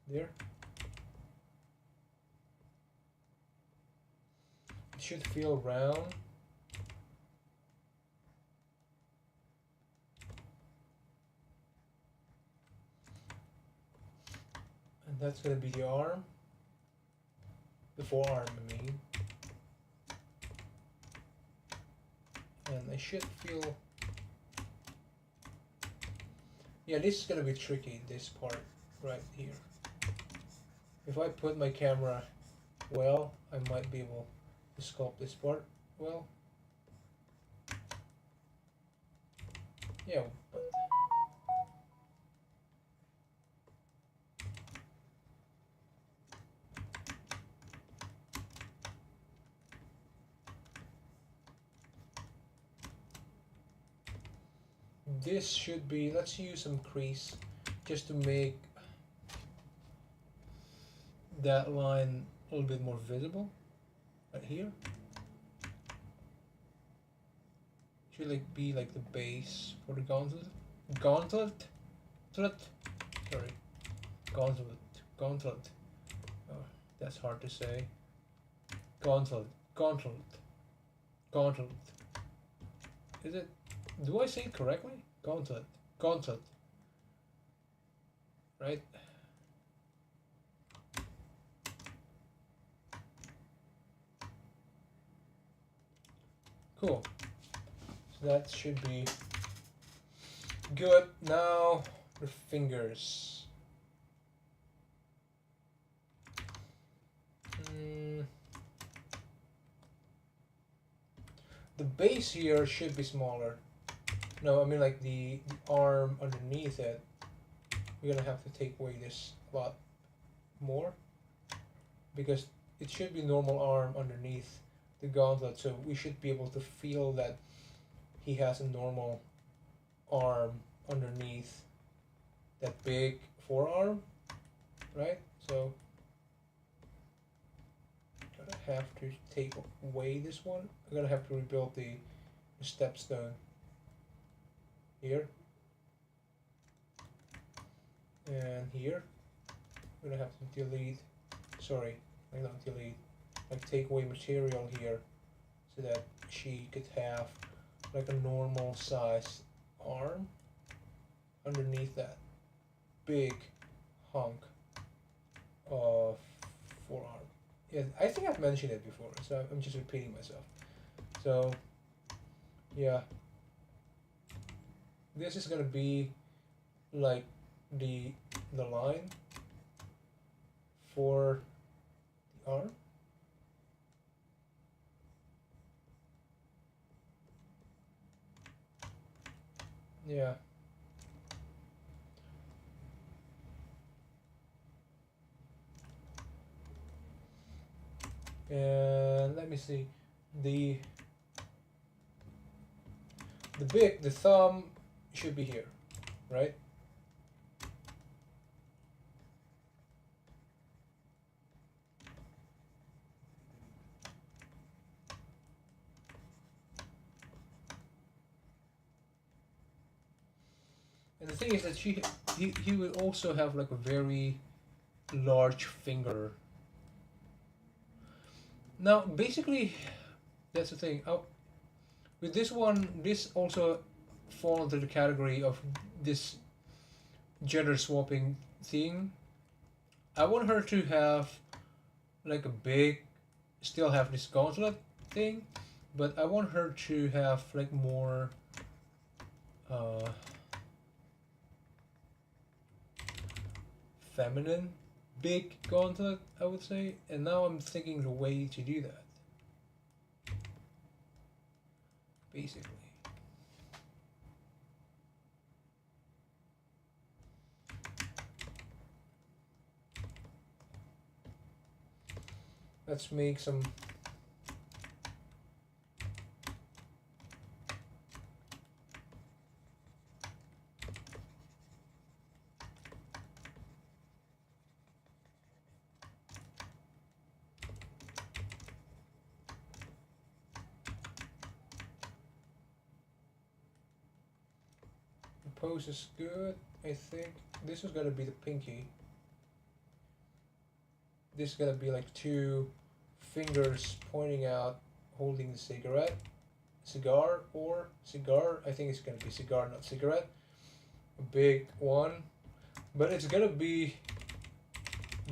A: There. It should feel round. And that's gonna be the arm. The forearm, I mean. And I should feel, yeah, this is gonna be tricky, this part right here. If I put my camera well, I might be able to sculpt this part well. Yeah, but this should be, let's use some crease just to make that line a little bit more visible right here. Should like be like the base for the gauntlet Tlet? Sorry, gauntlet, gauntlet. Oh, that's hard to say. Gauntlet, gauntlet, gauntlet. Is it, do I say it correctly? Gauntlet, gauntlet, right? Cool. So that should be good. Now the fingers. The base here should be smaller. No, I mean like the arm underneath it. We're gonna have to take away this a lot more because it should be normal arm underneath the gauntlet, so we should be able to feel that he has a normal arm underneath that big forearm, right? So I'm gonna have to take away this one. I'm gonna have to rebuild the stepstone here and here. I'm gonna have to delete, sorry, I not delete, like take away material here so that she could have like a normal size arm underneath that big hunk of forearm. Yeah, I think I've mentioned it before, so I'm just repeating myself. So yeah, this is gonna be like the line for the arm. Yeah. And let me see, the the thumb should be here, right? And the thing is that he will also have like a very large finger. Now, basically, that's the thing. With this one, this also fall into the category of this gender swapping thing. I want her to have like a big, still have this gauntlet thing, but I want her to have like more feminine big gauntlet, I would say. And now I'm thinking the way to do that, basically. Let's make some pose is good. I think this is gonna be the pinky. This is gonna be like two fingers pointing out, holding the cigar or cigar. I think it's gonna be cigar, not cigarette. A big one, but it's gonna be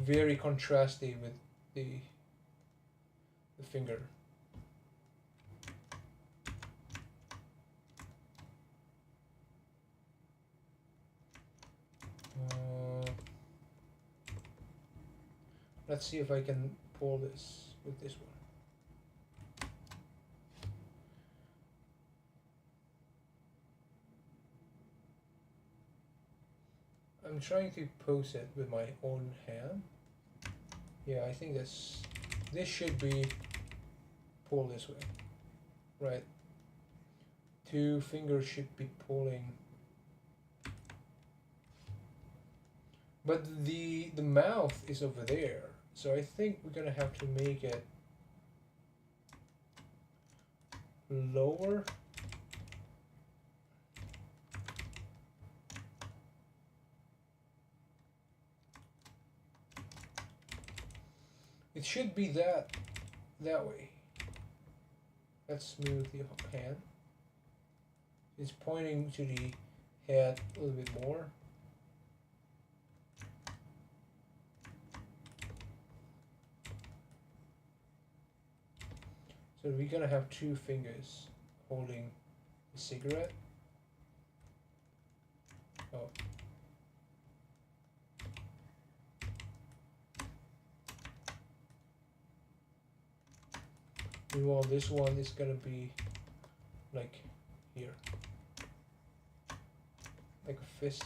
A: very contrasty with the finger. Let's see if I can pull this with this one. I'm trying to pose it with my own hand. Yeah, I think this should be pulled this way, right? Two fingers should be pulling, but the mouth is over there, so I think we're gonna have to make it lower. It should be that way. Let's move the hand. It's pointing to the head a little bit more. So we're gonna have two fingers holding a cigarette. Oh. Meanwhile, this one is gonna be like here, like a fist.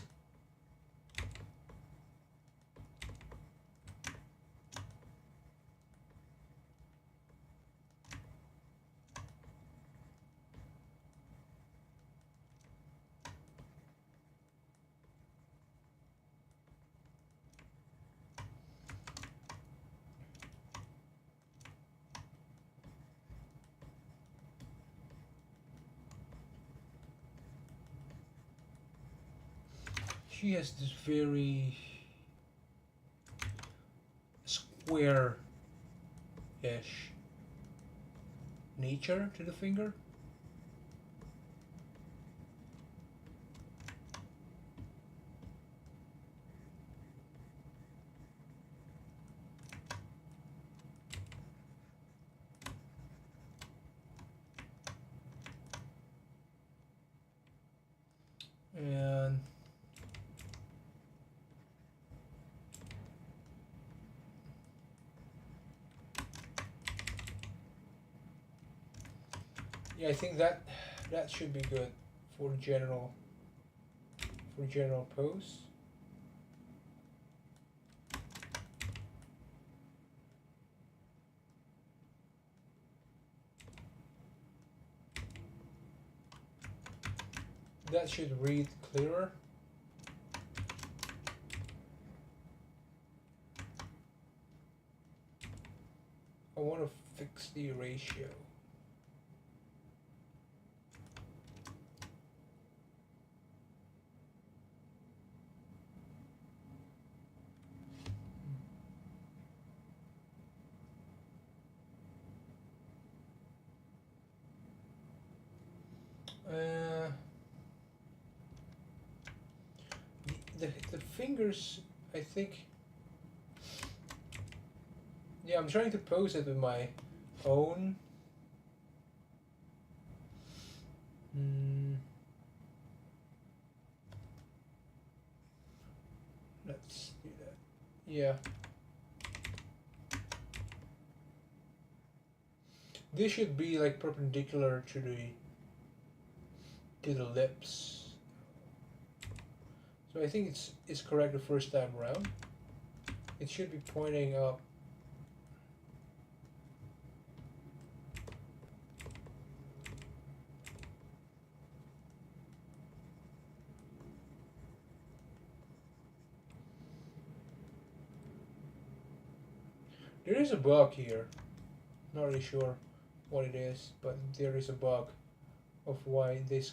A: She has this very square-ish nature to the finger. And yeah, I think that should be good for general pose. That should read clearer. I want to fix the ratio. The fingers, I think. Yeah, I'm trying to pose it with my own. Let's do that. Yeah. This should be like perpendicular to the lips. So I think it's correct the first time around. It should be pointing up. There is a bug here. Not really sure what it is, but there is a bug of why this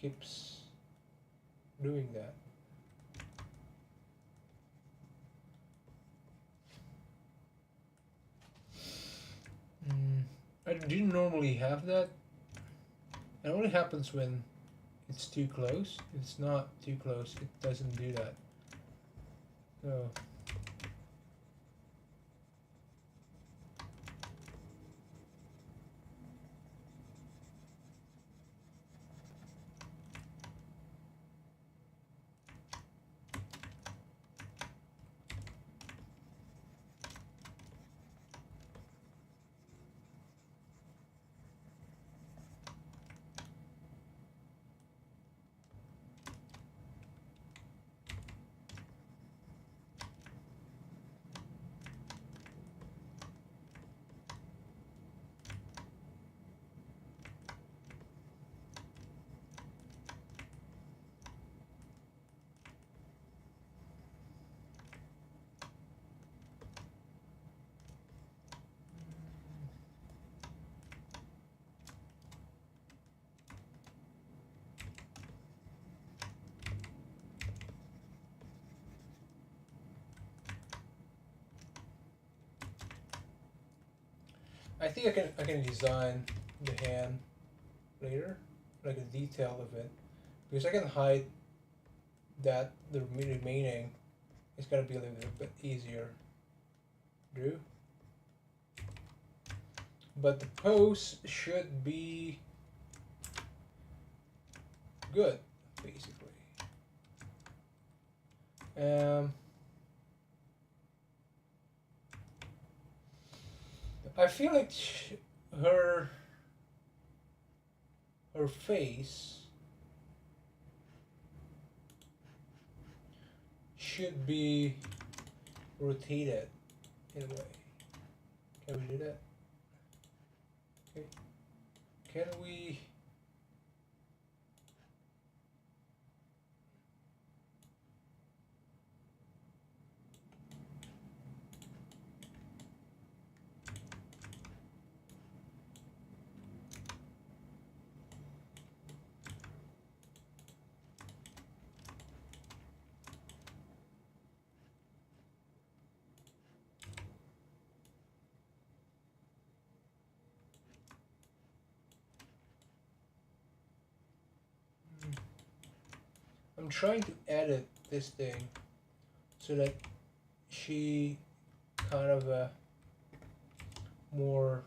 A: keeps doing that. I didn't normally have that. It only happens when it's too close. If it's not too close, it doesn't do that. So I think I can design the hand later, like a detail of it, because I can hide that the remaining is gonna be a little bit easier to do. But the pose should be good, basically. I feel like her her face should be rotated in a way. Can we do that? Okay. Can we? I'm trying to edit this thing so that she kind of more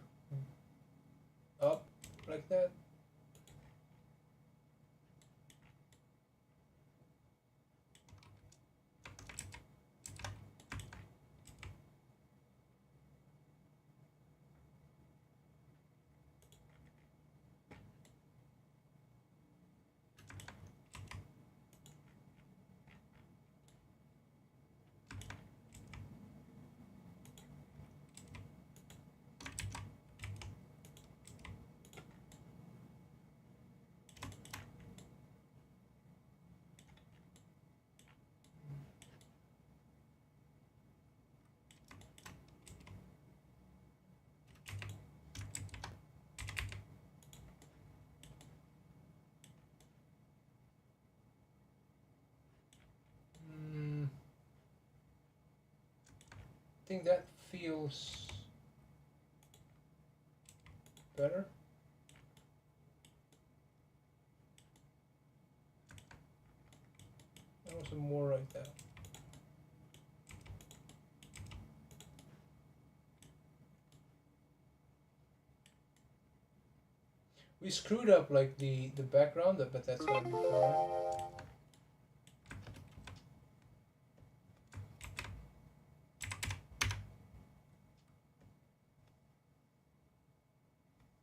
A: up like that. I think that feels better. Also more like that. We screwed up like the background, but that's gonna be fine.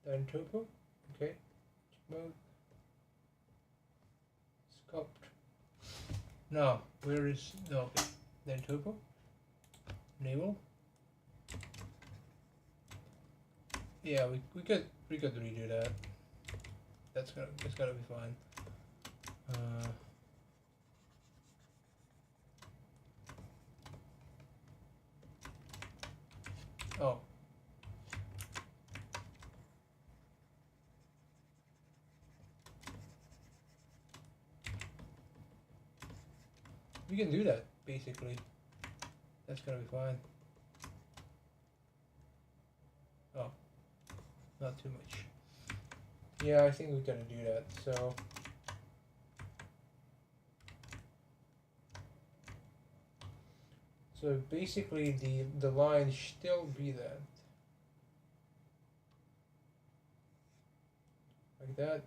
A: Then topo, okay. Mode, sculpt. No, where is no? Okay. Then topo, navel. Yeah, we could redo that. That's gotta be fine. Oh. We can do that, basically. That's gonna be fine. Oh, not too much. Yeah, I think we're gonna do that, so. So basically the line should still be that. Like that.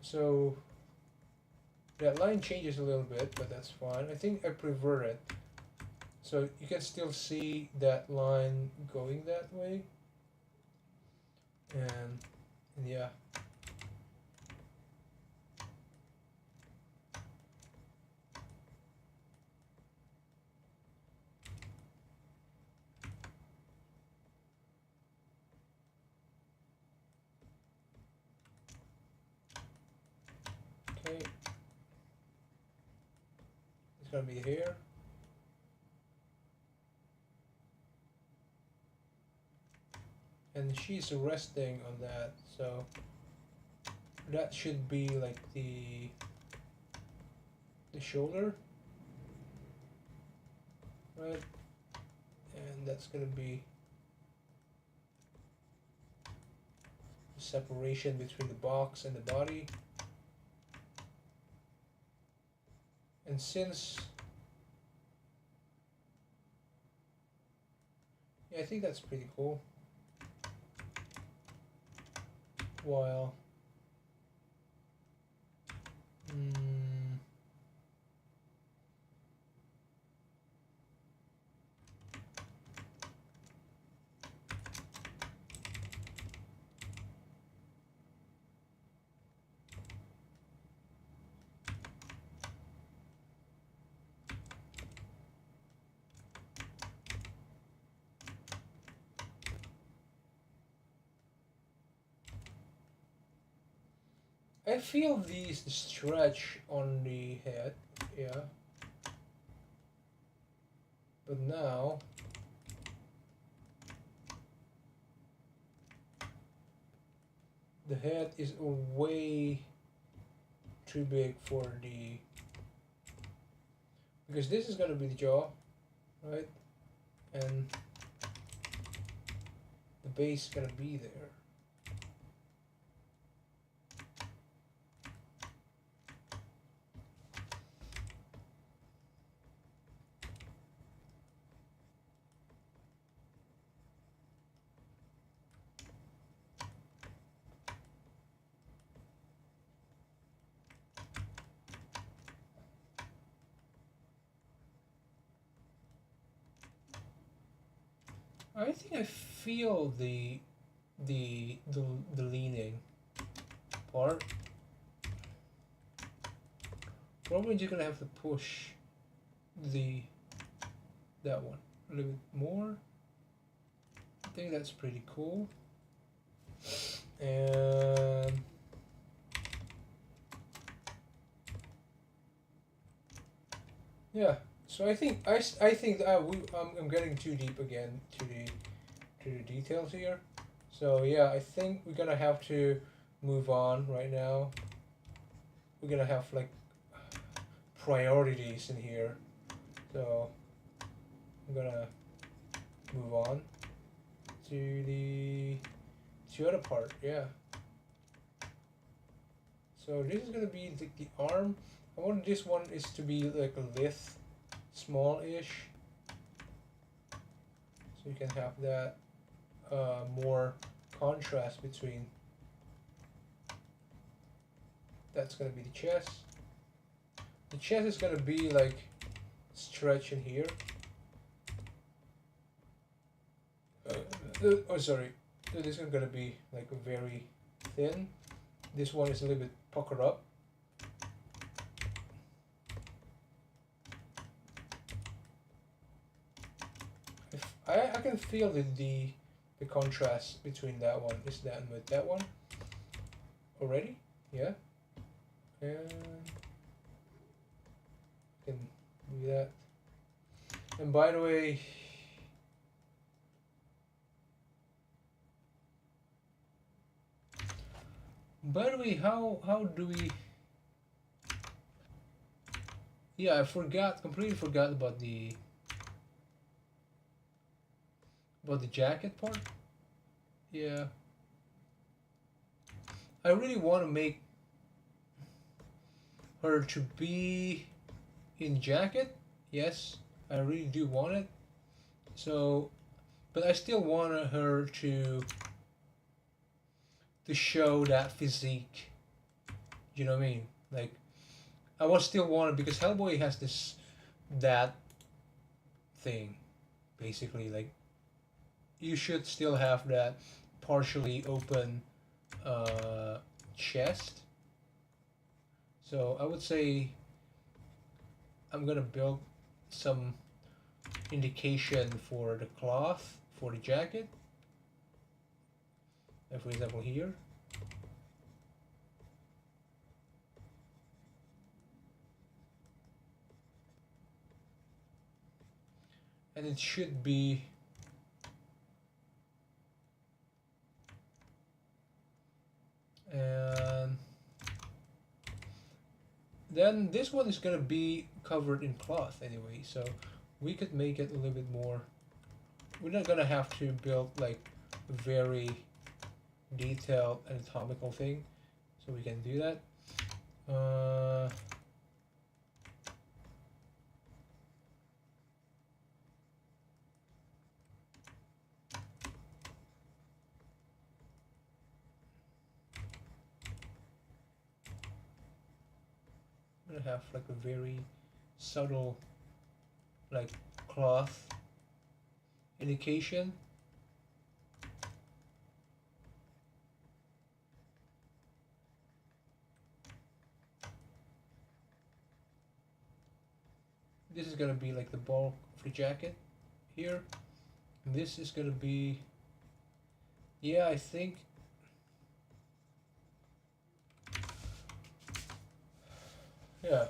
A: So that line changes a little bit, but that's fine. I think I prefer it. So you can still see that line going that way. And yeah. Okay. It's gonna be here. And she's resting on that, so that should be like the the shoulder, right? And that's gonna be the separation between the box and the body. And since, yeah, I think that's pretty cool. While I feel these stretch on the head, yeah. But now the head is way too big for the, because this is gonna be the jaw, right? And the base is gonna be there. I think I feel the leaning part. Probably just gonna have to push that one a little bit more. I think that's pretty cool. And yeah, so I think I'm getting too deep again to the details here. So yeah, I think we're gonna have to move on right now. We're gonna have like priorities in here. So I'm gonna move on to the other part, yeah. So this is gonna be the arm. I want this one is to be like a lithe, small-ish. So you can have that more contrast between. That's gonna be the chest. The chest is gonna be like stretch in here. Oh, sorry. This is gonna be like very thin. This one is a little bit puckered up. I can feel the contrast between that one is that and with that one already, yeah. And can do that. And by the way, how do we? Yeah, completely forgot about the jacket part. Yeah, I really want to make her to be in jacket. Yes, I really do want it. So, but I still want her to show that physique. You know what I mean? Like, I would still want it because Hellboy has that thing, basically. Like, you should still have that partially open chest. So I would say I'm gonna build some indication for the cloth for the jacket. And for example here. And it should be and Then this one is gonna be covered in cloth anyway, so we could make it a little bit more. We're not gonna have to build like a very detailed anatomical thing, so we can do that. I'm gonna have like a very subtle like cloth indication. This is gonna be like the bulk of the jacket here. And this is gonna be, yeah, I think, yeah.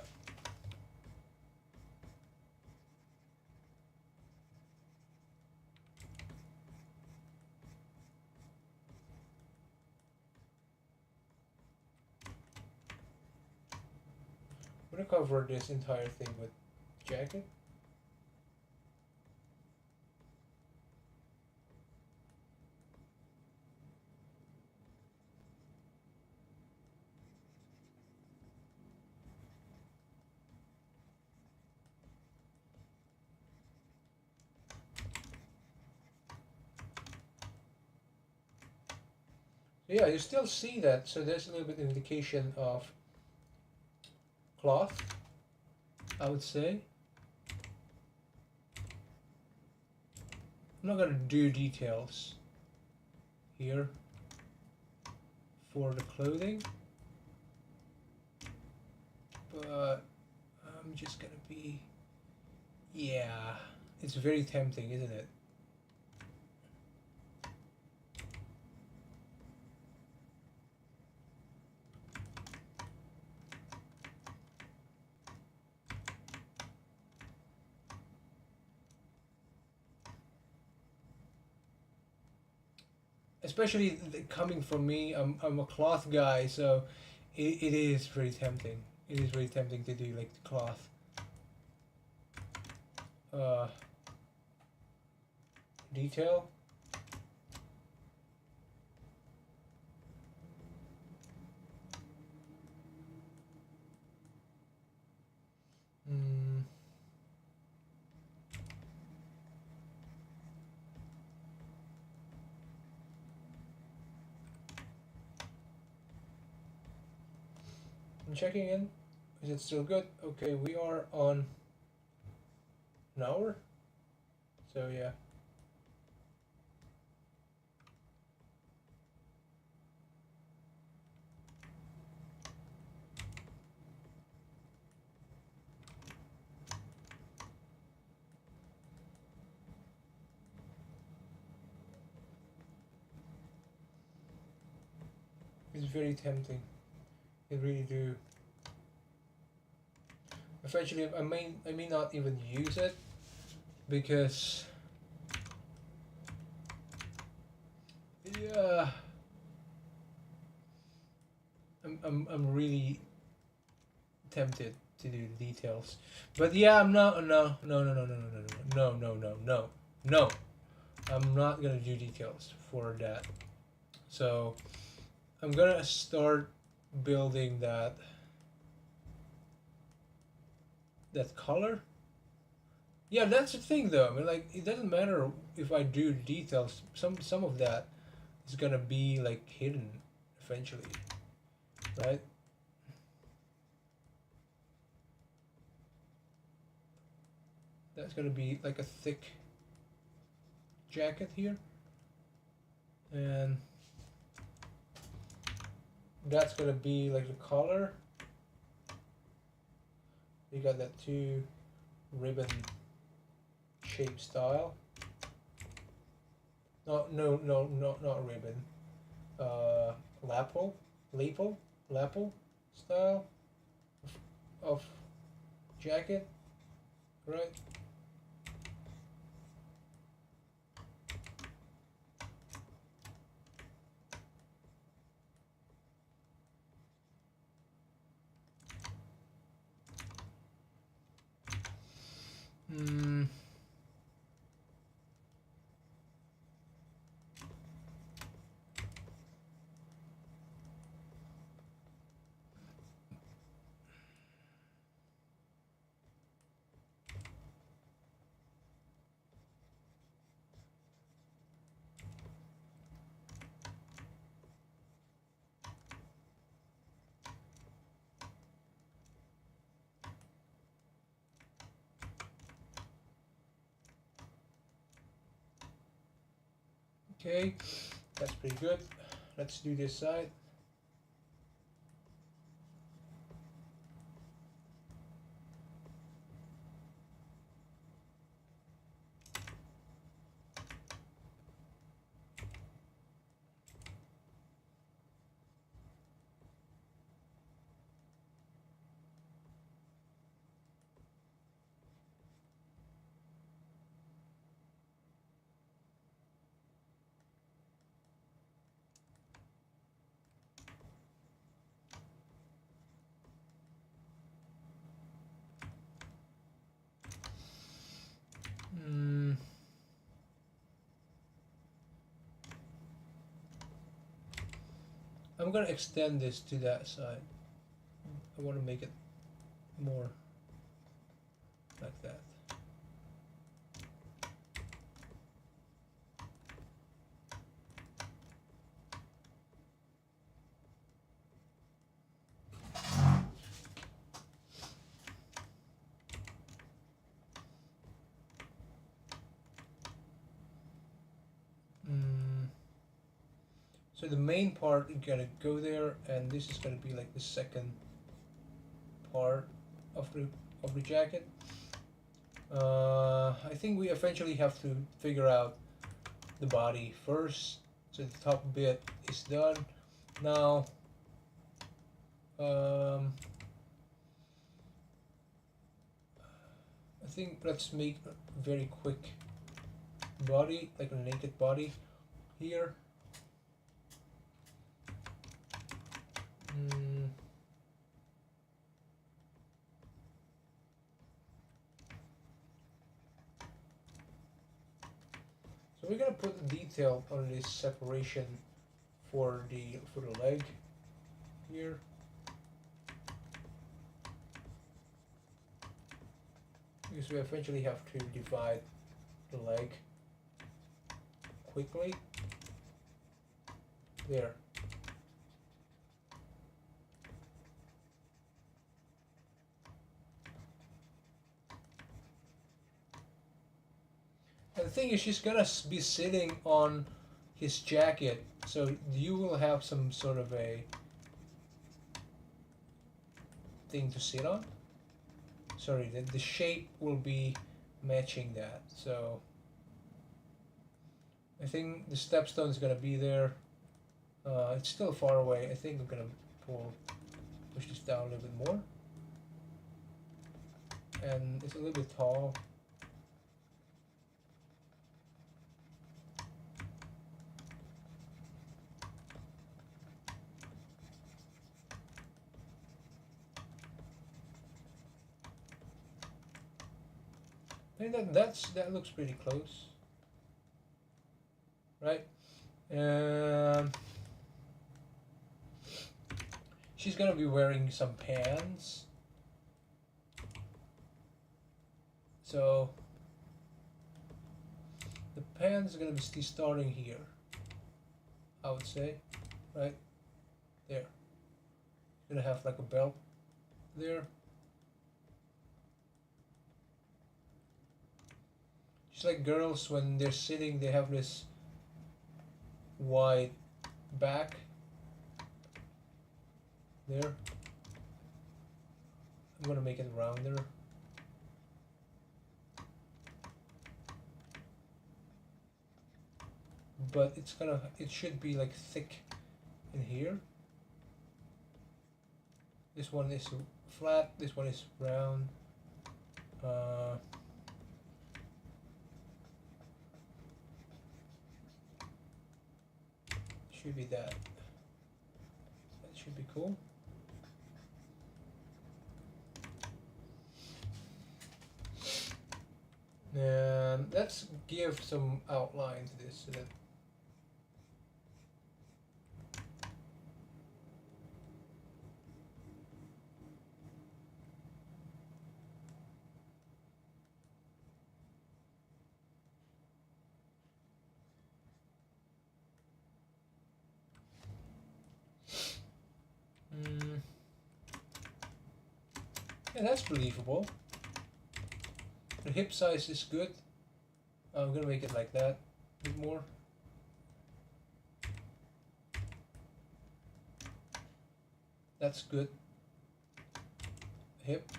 A: I'm gonna cover this entire thing with jacket. Yeah, you still see that, so there's a little bit of indication of cloth, I would say. I'm not gonna do details here for the clothing, but I'm just gonna be, yeah, it's very tempting, isn't it? Especially coming from me, I'm a cloth guy, so it is very tempting. It is very tempting to do like the cloth uh, detail. Mm. I'm checking in. Is it still good? Okay, we are on an hour. So yeah. It's very tempting. It really do. Eventually, I may not even use it because yeah, I'm really tempted to do the details, but yeah, I'm not. No, no, no, no, no, no, no, no, no, no, no, no. I'm not gonna do details for that. So I'm gonna start building that color. Yeah, that's the thing though. I mean, like it doesn't matter if I do details. Some of that is gonna be like hidden eventually, right? That's gonna be like a thick jacket here, and that's gonna be like the collar. You got that two ribbon shape style. No, no, no, no, not ribbon. Lapel, lapel style of jacket, right? Okay, that's pretty good. Let's do this side. I'm gonna extend this to that side. I want to make it more like that. So the main part is gonna go there, and this is gonna be like the second part of the jacket. I think we eventually have to figure out the body first. So the top bit is done. Now, I think let's make a very quick body, like a naked body here. So we're gonna put the detail on this separation for the leg here. Because we eventually have to divide the leg quickly. There. And the thing is, she's gonna be sitting on his jacket, so you will have some sort of a thing to sit on. Sorry, the shape will be matching that. So I think the stepstone is gonna be there. It's still far away. I think I'm gonna push this down a little bit more. And it's a little bit tall. I think that looks pretty close, right? She's gonna be wearing some pants, so the pants are gonna be starting here, I would say, right there. Gonna have like a belt there. Just like girls, when they're sitting, they have this wide back there. I'm gonna make it rounder. But it should be like thick in here. This one is flat, this one is round. Should be that. That should be cool. And let's give some outline to this so that yeah, that's believable. The hip size is good. I'm gonna make it like that a bit more. That's good. Hip,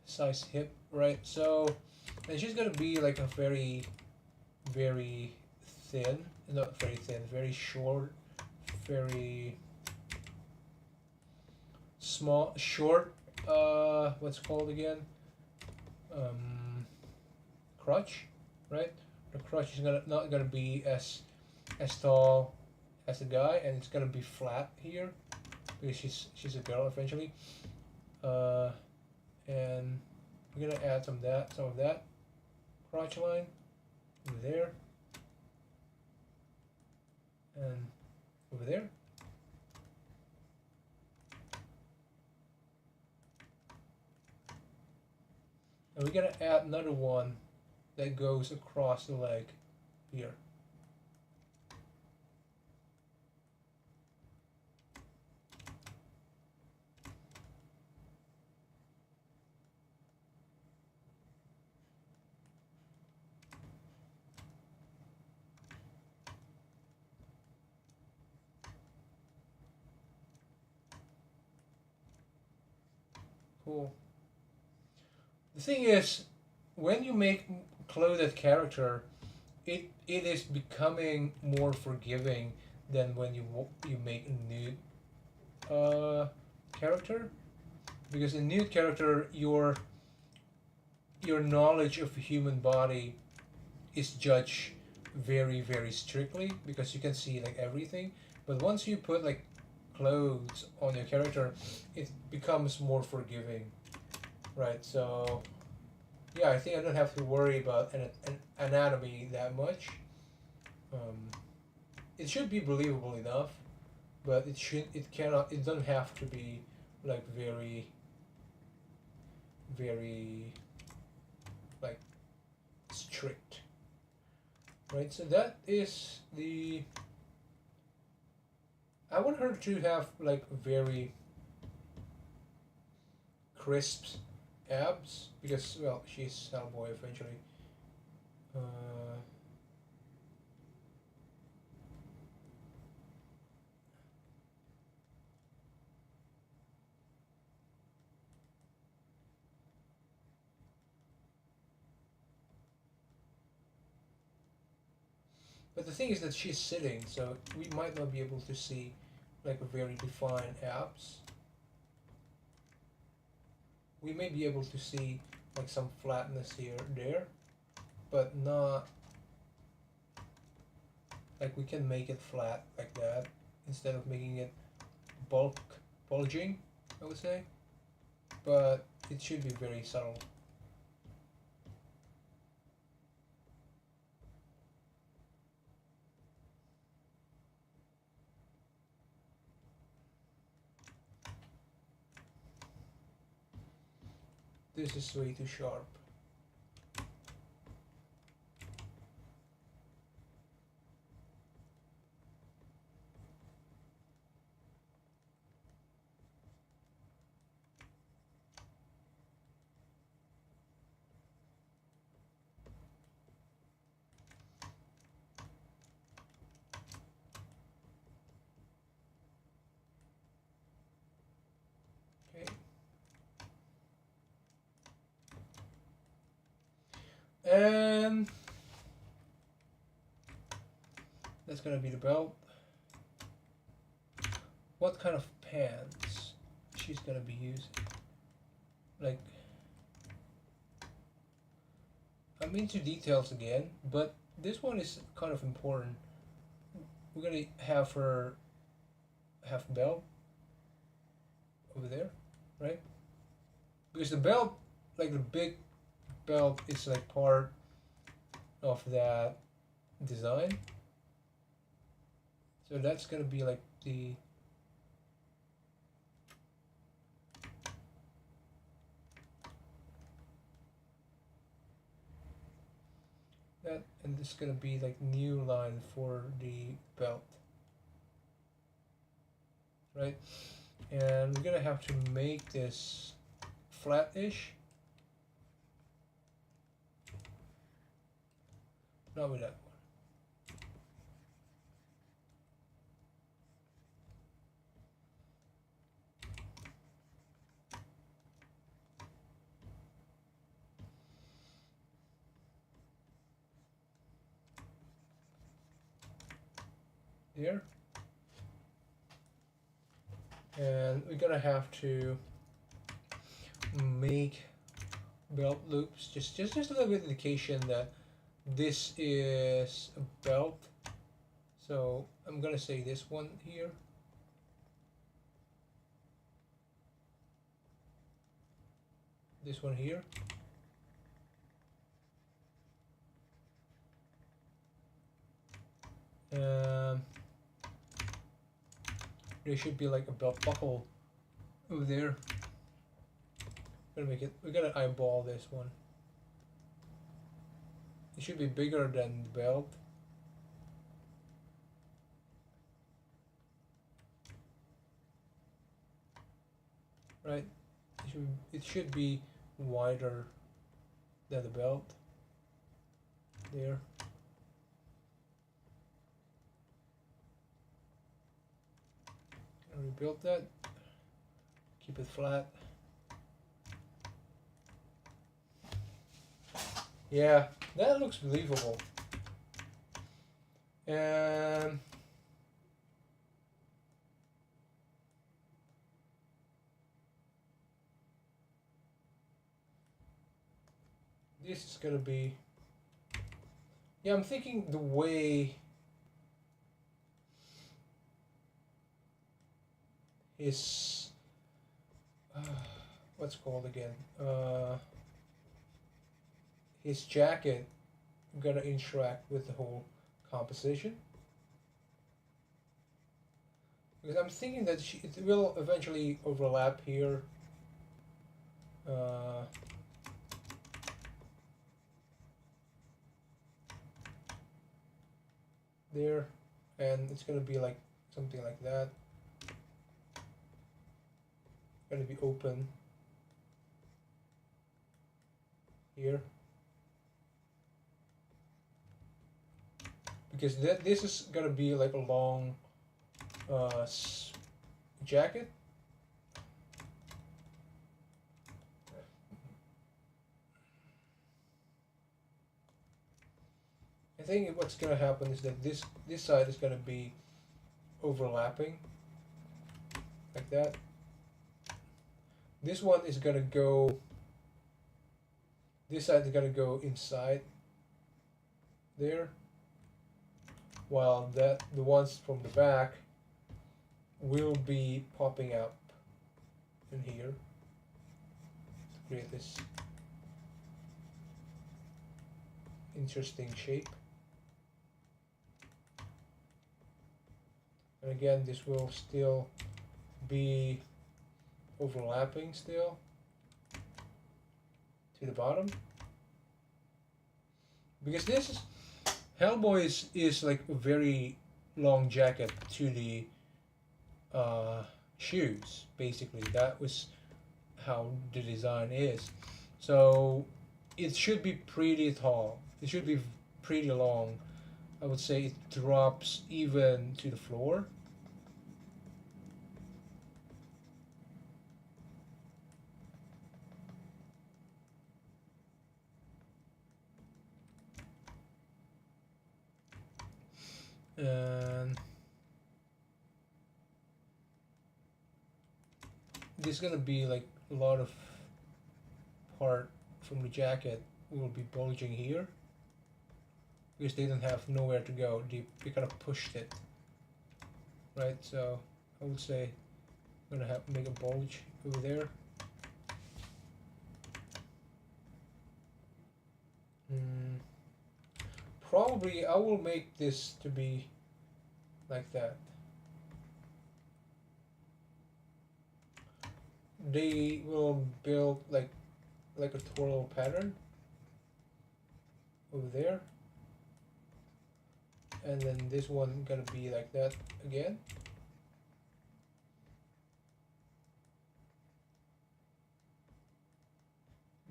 A: size hip, right? So, and she's gonna be like a very, very thin, not very thin, very short, very small, short. What's it called again? Um, Crutch, right? The crutch is not gonna be as tall as the guy, and it's gonna be flat here because she's a girl eventually. Uh, and we're gonna add some of that crotch line over there and over there. And we're gonna add another one that goes across the leg here. Cool. The thing is, when you make clothed character, it is becoming more forgiving than when you make a nude character, because in nude character your knowledge of the human body is judged very strictly because you can see like everything. But once you put like clothes on your character, it becomes more forgiving, right? So yeah, I think I don't have to worry about an anatomy that much. Um, it should be believable enough, but it doesn't have to be like very like strict, right? So that is the I want her to have like very crisp abs because well she's Hellboy eventually. Uh, but the thing is that she's sitting, so we might not be able to see like a very defined abs. We may be able to see like some flatness here there, but not like we can make it flat like that instead of making it bulging, I would say, but it should be very subtle. This is way too sharp. Okay. And that's gonna be the belt. What kind of pants she's gonna be using? Like, I'm into details again, but this one is kind of important. We're gonna have her have belt over there, right? Because the belt, like the big belt, is like part of that design. So that's gonna be like the that, and this is gonna be like new line for the belt, right? And we're gonna have to make this flat-ish. Not with that one. there. And we're gonna have to make belt loops, just a little bit indication that this is a belt. So I'm gonna say this one here. This one here. There should be like a belt buckle over there. We're gonna make it. We're gonna eyeball this one. It should be bigger than the belt. Right? It should be wider than the belt. There. Rebuild that. Keep it flat. Yeah, that looks believable. And this is gonna be, yeah, I'm thinking the way his what's called again, his jacket gonna interact with the whole composition, because I'm thinking that it will eventually overlap here. There, and it's gonna be like something like that. Gonna be open here, because this is gonna be like a long jacket. I think what's gonna happen is that this side is gonna be overlapping like that. This one is gonna go. This side is gonna go inside there, while the ones from the back will be popping up in here to create this interesting shape. And again, this will still be overlapping still to the bottom, because this is Hellboy is like a very long jacket to the shoes. Basically, that was how the design is. So it should be pretty tall. It should be pretty long. I would say it drops even to the floor. And there's gonna be like a lot of part from the jacket will be bulging here, because they don't have nowhere to go. They kind of pushed it, right? So I would say I'm gonna have make a bulge over there. Probably I will make this to be like that. They will build like a twirl pattern over there, and then this one gonna be like that again.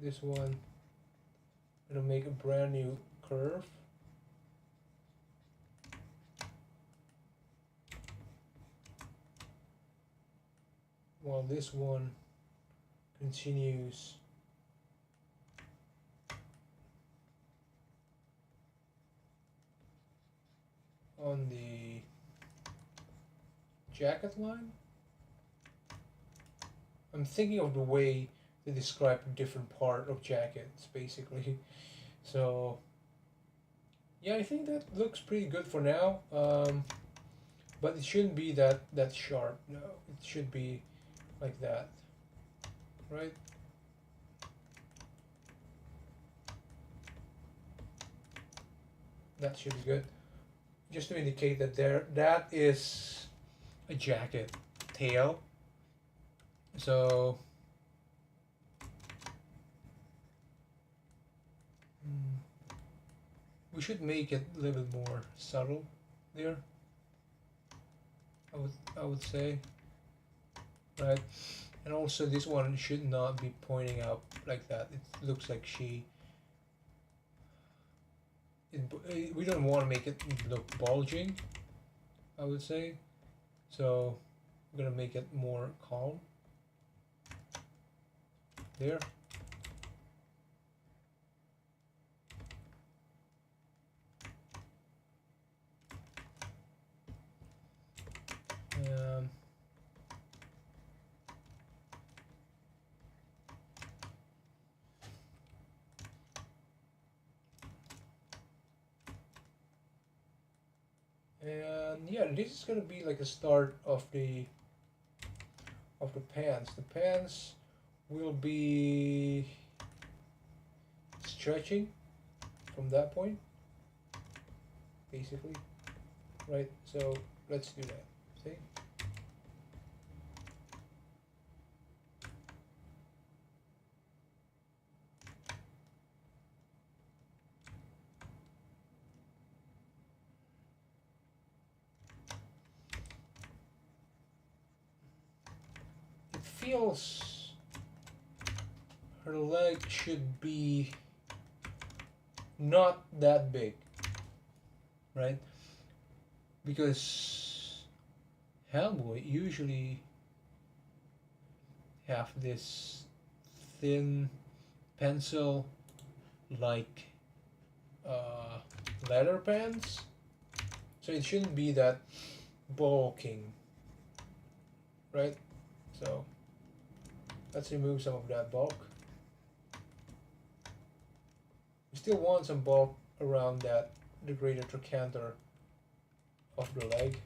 A: This one gonna make a brand new curve. While this one continues on the jacket line. I'm thinking of the way they describe a different part of jackets, basically. So yeah, I think that looks pretty good for now. But it shouldn't be that sharp. No, it should be like that, right? That should be good. Just to indicate that that is a jacket tail. So we should make it a little bit more subtle there. I would say, right? And also this one should not be pointing out like that. It looks like we don't want to make it look bulging, I would say. So we're gonna make it more calm there. Um, and yeah, this is gonna be like a start of the pants. The pants will be stretching from that point, basically, right? So let's do that. See? It feels her leg should be not that big, right? Because Hellboy usually have this thin pencil like uh, leather pants, so it shouldn't be that bulking, right? So let's remove some of that bulk. We still want some bulk around the greater trochanter of the leg.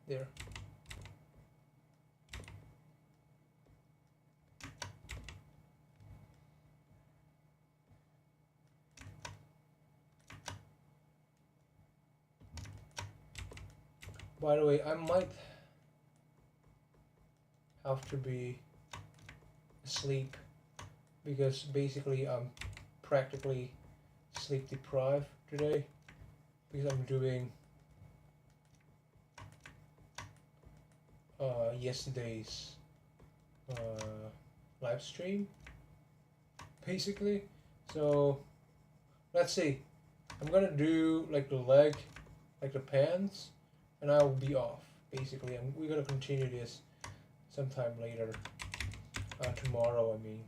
A: There. By the way, I might have to be asleep because basically I'm practically sleep deprived today because I'm doing yesterday's live stream basically. So let's see. I'm gonna do like the leg, like the pants, and I will be off. Basically, we're gonna continue this sometime later. Tomorrow, I mean.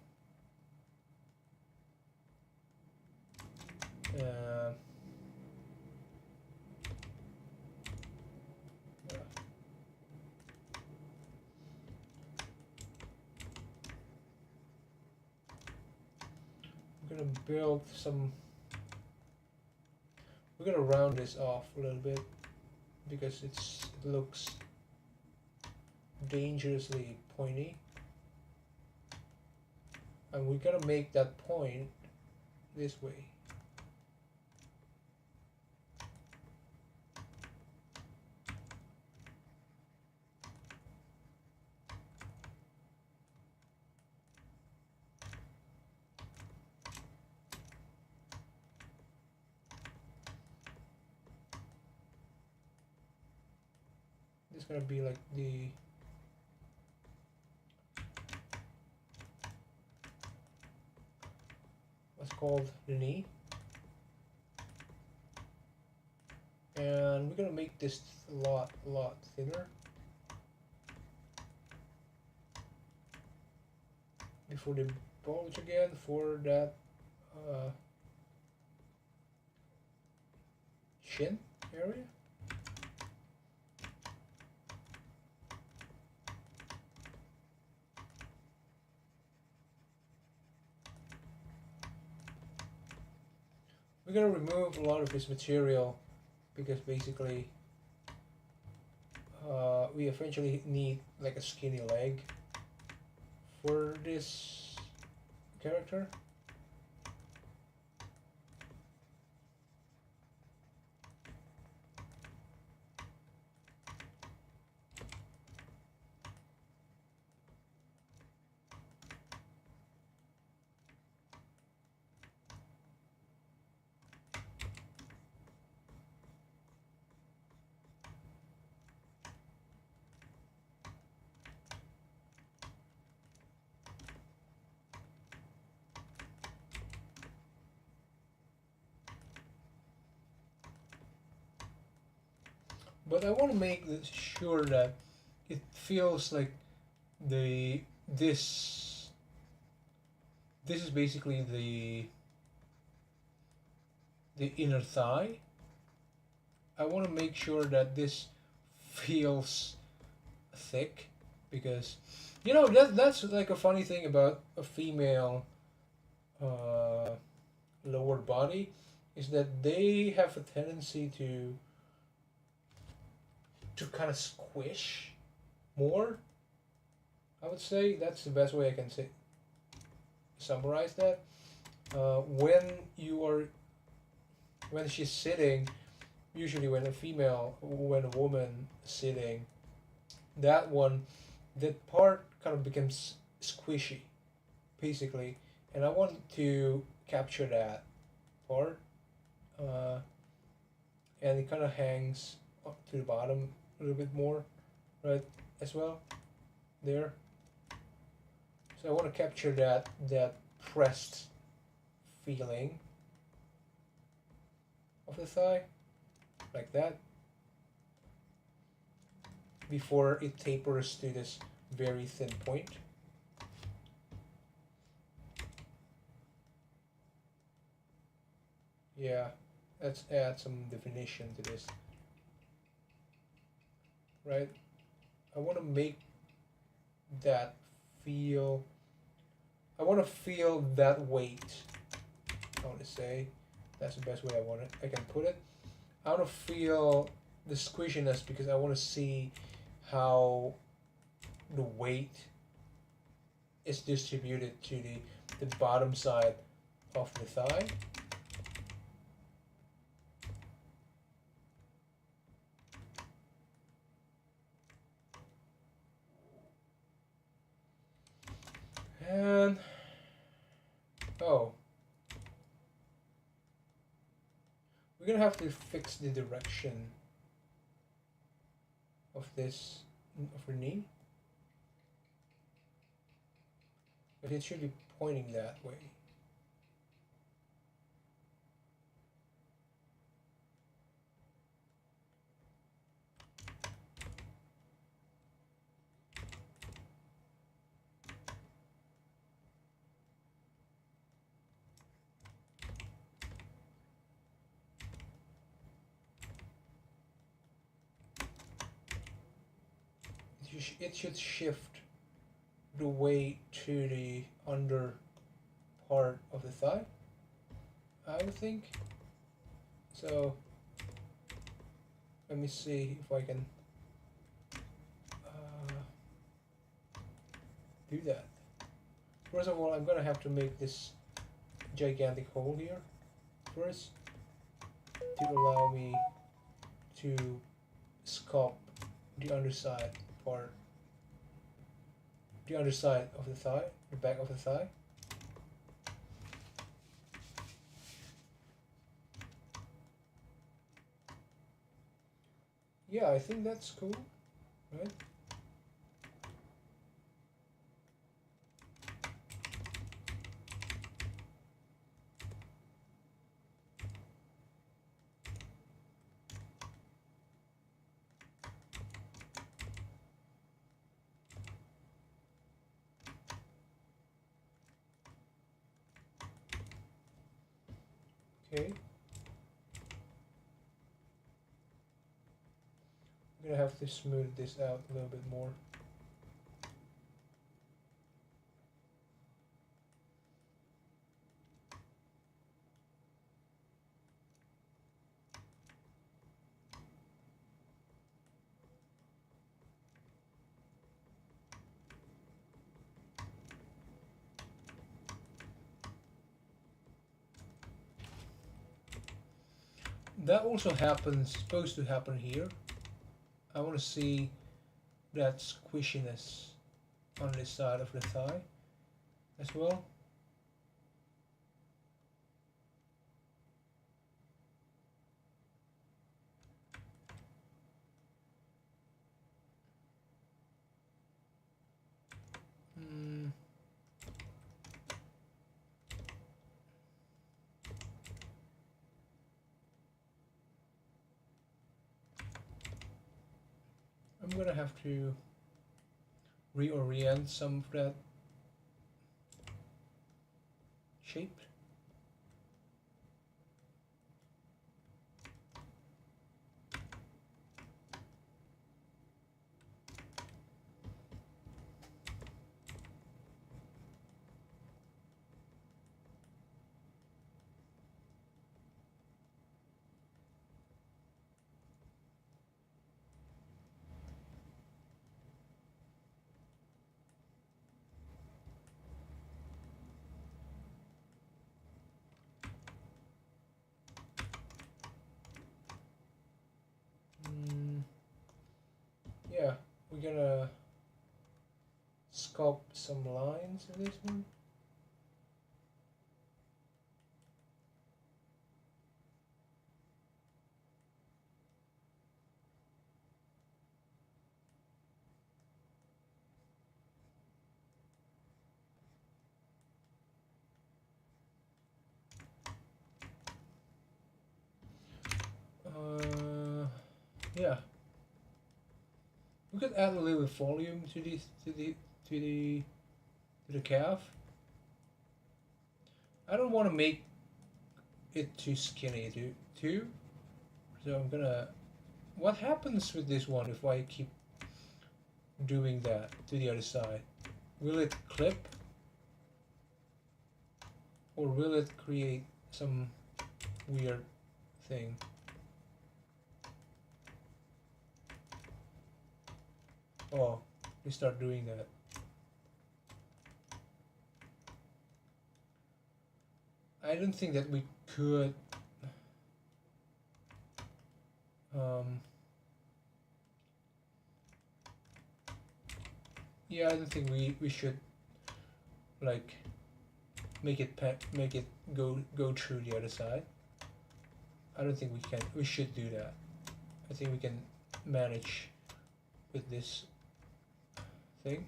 A: Uh, yeah. I'm gonna build some. We're gonna round this off a little bit because it looks dangerously pointy, and we're gonna make that point this way. This is gonna be like the what's called the knee, and we're gonna make this a lot thinner before they bulge again for that chin area. We're gonna remove a lot of this material because basically we eventually need like a skinny leg for this character. But I want to make sure that it feels like the this this is basically the inner thigh. I want to make sure that this feels thick because that's like a funny thing about a female uh, lower body is that they have a tendency to kind of squish more. I would say that's the best way I can say summarize that. When you are when she's sitting, usually when a woman is sitting, that part kind of becomes squishy, basically, and I want to capture that part, uh, and it kind of hangs up to the bottom a little bit more, right, as well, there. So I want to capture that pressed feeling of the thigh, like that, before it tapers to this very thin point. Yeah, let's add some definition to this, right? I want to make that feel, I want to feel that weight. I want to say, that's the best way I can put it. I want to feel the squishiness because I want to see how the weight is distributed to the bottom side of the thigh. And oh, we're gonna have to fix the direction of her knee, but it should be pointing that way. It should shift the weight to the under part of the thigh, I would think. So let me see if I can do that. First of all, I'm gonna have to make this gigantic hole here first to allow me to sculpt the underside part, the underside of the thigh, the back of the thigh. Yeah, I think that's cool, right? Okay. I'm gonna have to smooth this out a little bit more. That also happens, supposed to happen here. I want to see that squishiness on this side of the thigh as well. Mm. I'm gonna have to reorient some of that shape. Mm. Yeah, we're gonna sculpt some lines in this one. Yeah, we could add a little volume to this to the to the calf. I don't want to make it too skinny too. So I'm gonna. What happens with this one if I keep doing that to the other side? Will it clip, or will it create some weird thing? Oh, we start doing that. I don't think that we could. Um, yeah, I don't think we should like make it go through the other side. I don't think we can. We should do that. I think we can manage with this thing.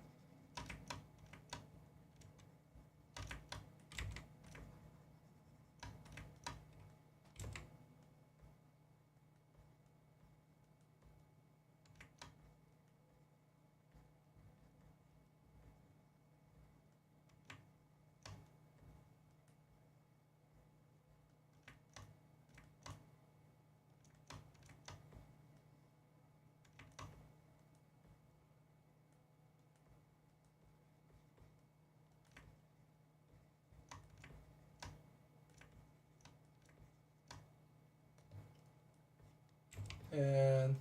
A: And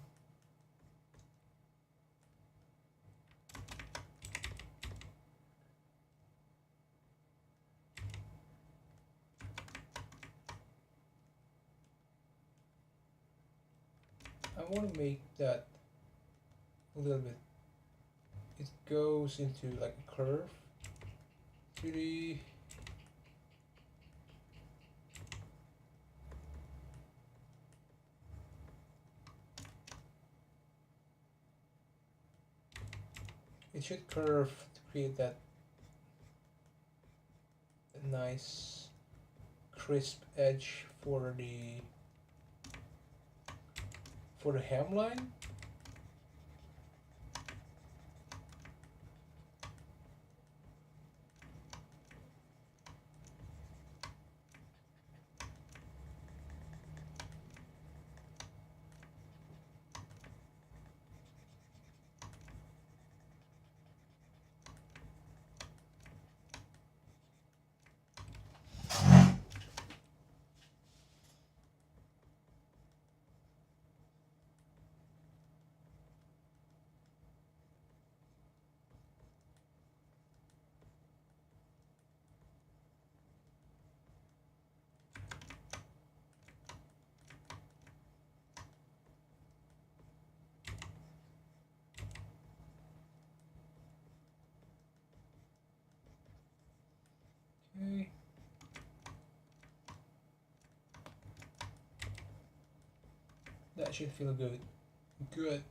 A: I want to make that a little bit. It goes into like a curve to the. It should curve to create that nice crisp edge for the hemline. Okay. That should feel good. Good.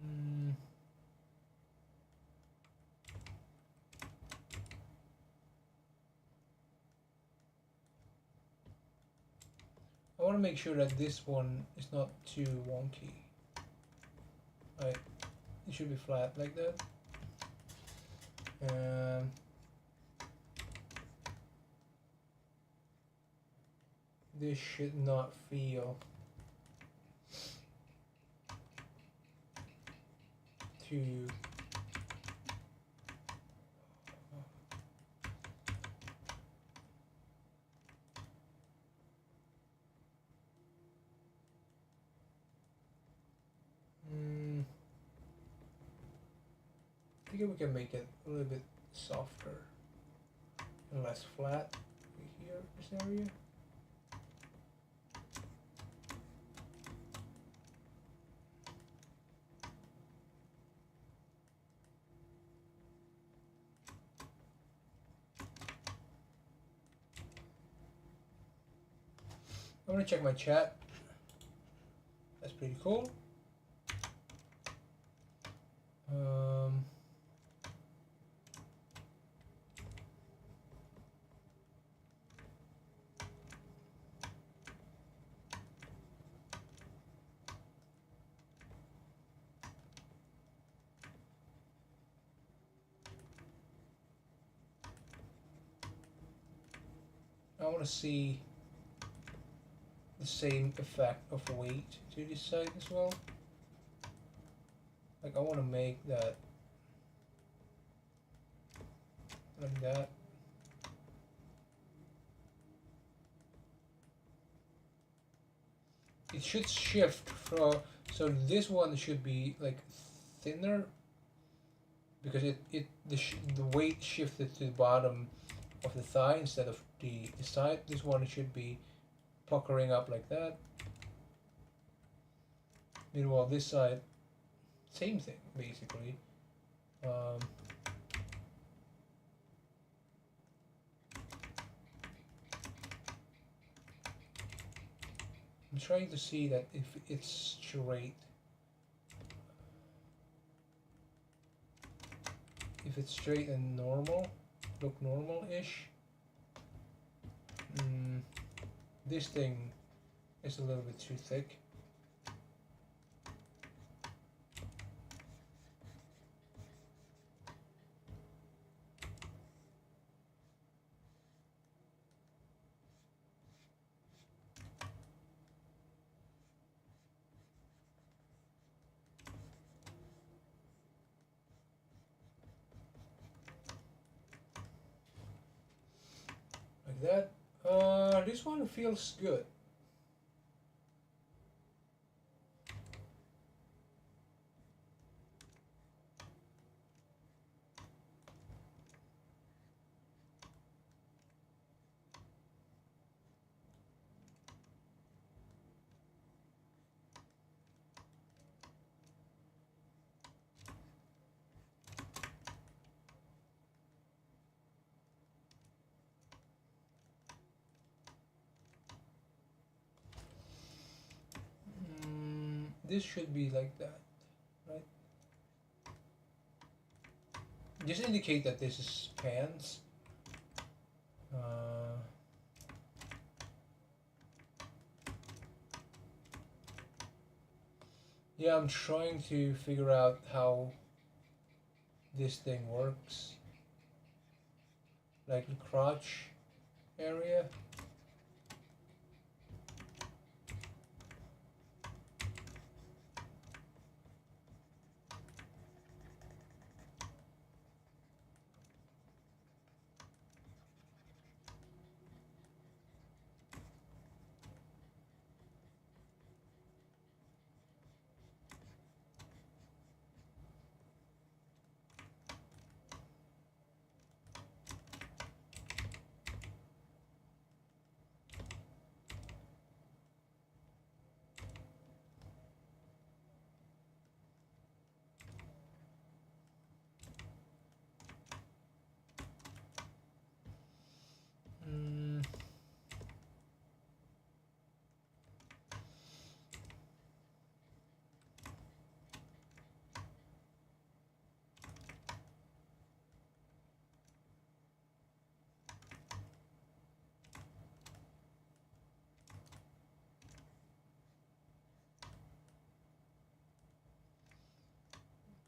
A: Mm. I want to make sure that this one is not too wonky. Right, it should be flat like that. This should not feel too I think we can make it a little bit softer and less flat here, this area. I'm gonna check my chat. That's pretty cool. I want to see the same effect of weight to this side as well. Like I want to make that like that. It should shift from, so this one should be like thinner because the weight shifted to the bottom of the thigh instead of the side. This one should be puckering up like that. Meanwhile, this side, same thing basically. I'm trying to see that if it's straight. If it's straight and normal, look normal-ish. This thing is a little bit too thick. Like that. This one feels good. This should be like that, right? Just indicate that this is pants. Yeah, I'm trying to figure out how this thing works. Like the crotch area.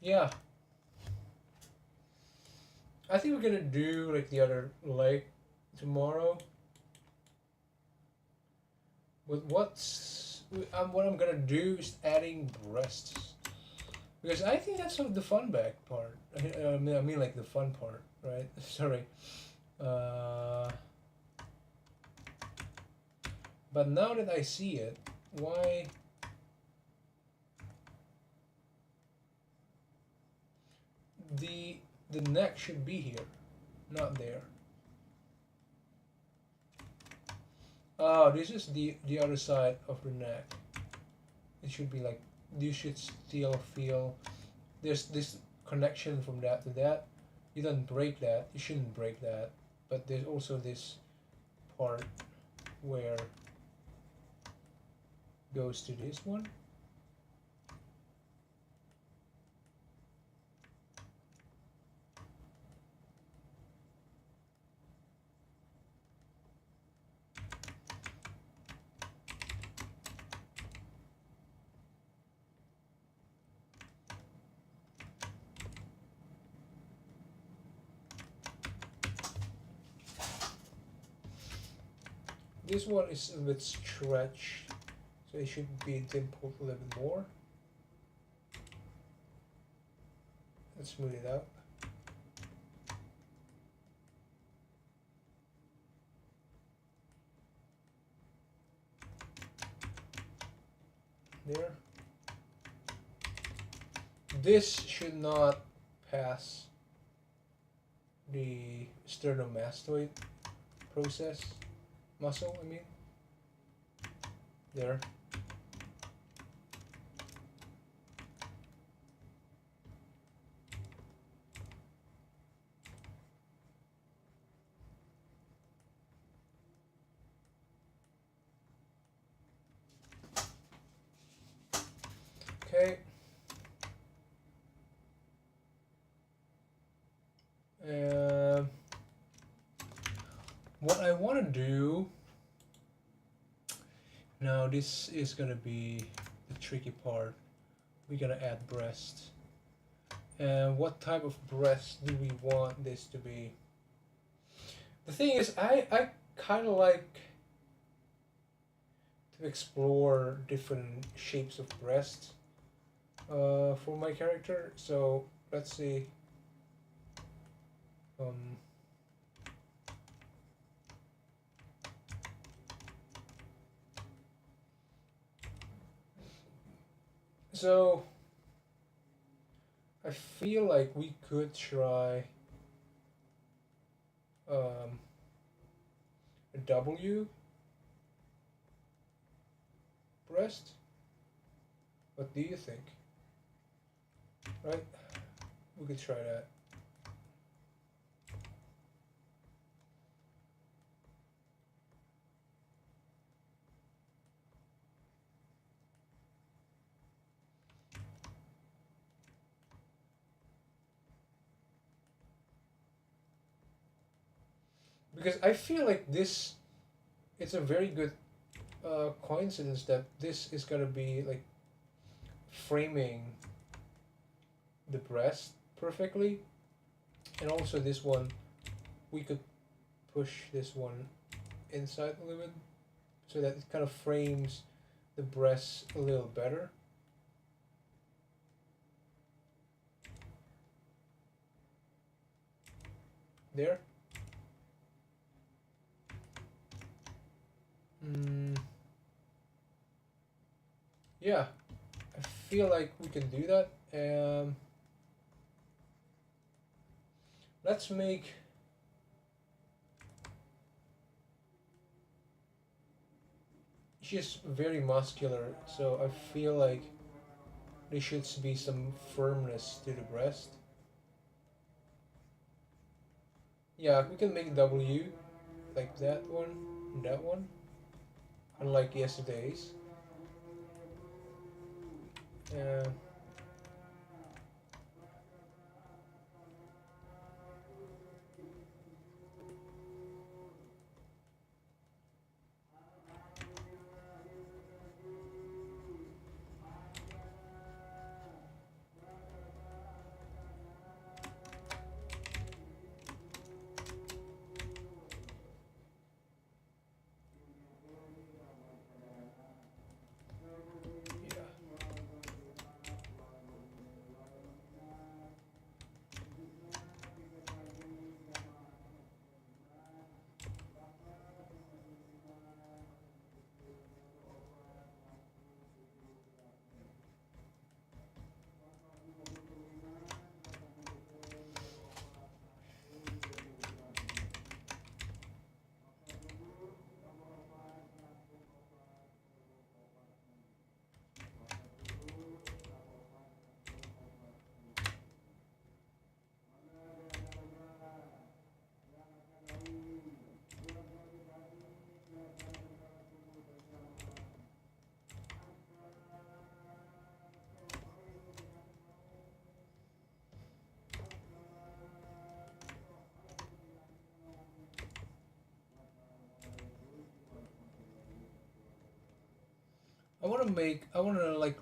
A: Yeah, I think we're gonna do like the other leg tomorrow. But what I'm gonna do is adding breasts because I think that's sort of the fun back part. I mean like the fun part, right? Sorry. Uh, but now that I see it, why the the neck should be here, not there. Oh, this is the other side of the neck. It should be like you should still feel there's this connection from that to that. You don't break that. You shouldn't break that. But there's also this part where goes to this one. This one is a bit stretched, so it should be dimpled a little bit more. Let's smooth it out. There. This should not pass the sternomastoid process muscle, I mean. There. Okay. What I want to do now, this is gonna be the tricky part. We're gonna add breast. And what type of breast do we want this to be? The thing is, I kind of like to explore different shapes of breast for my character. So let's see. Um, so I feel like we could try a W breast. What do you think? Right? We could try that. Because I feel like this, it's a very good coincidence that this is gonna be like framing the breast perfectly, and also this one, we could push this one inside a little bit so that it kind of frames the breast a little better. There. Mm, yeah, I feel like we can do that. Let's make she's very muscular, so I feel like there should be some firmness to the breast. Yeah, we can make W like that one and that one, unlike yesterday's. Uh, I want to like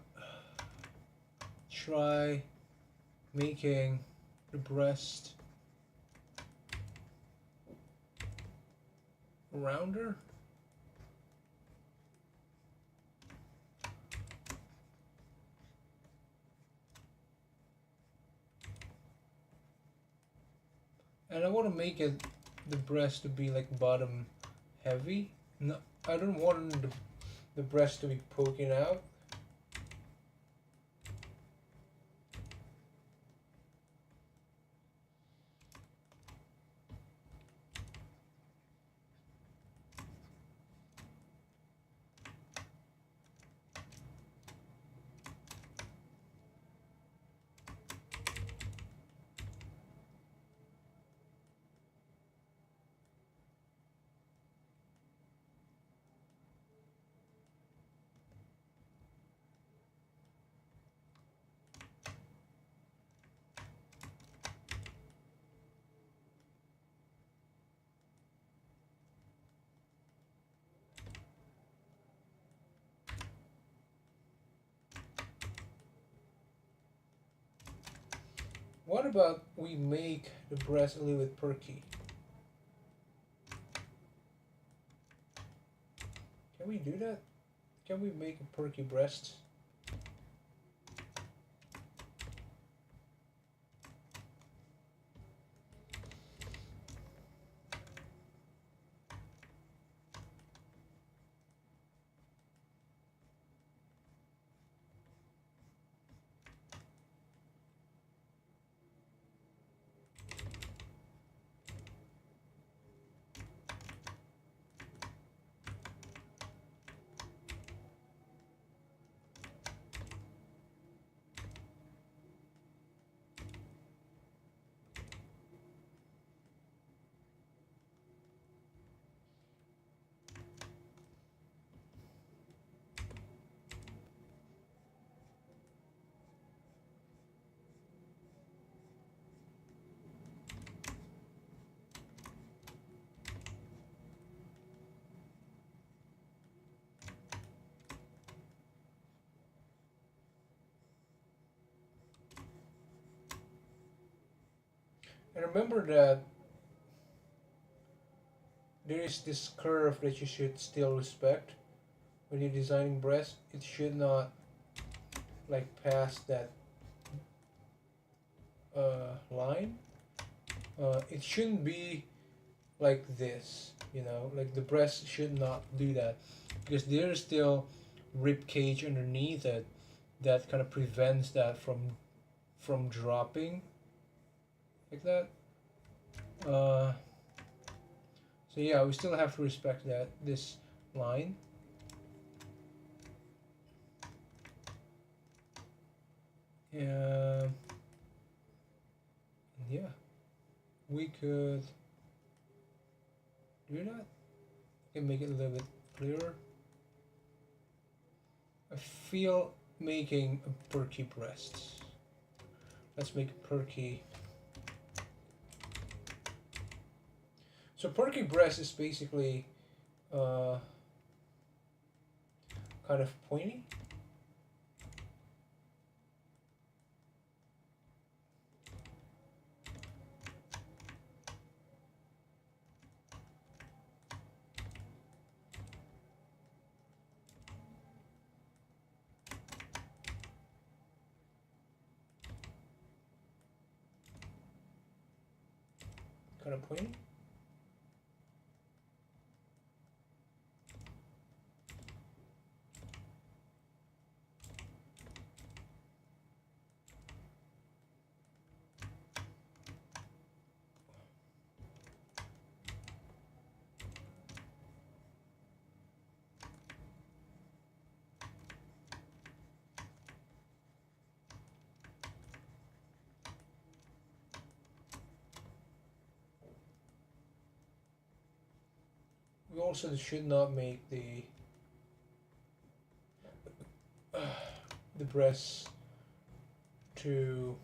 A: try making the breast rounder. And I want to make it the breast to be like bottom heavy. No, I don't want the breast to be poking out. What about we make the breast a little bit perky? Can we do that? Can we make a perky breast? And remember that there is this curve that you should still respect when you're designing breast. It should not like pass that line. It shouldn't be like this, you know, like the breast should not do that because there is still rib cage underneath it that kind of prevents that from dropping like that. Uh, so yeah, we still have to respect that this line. And yeah, we could do that. We can make it a little bit clearer. I feel making a perky breasts. Let's make a perky. So perky breast is basically kind of pointy. Kind of pointy. We also should not make the breasts too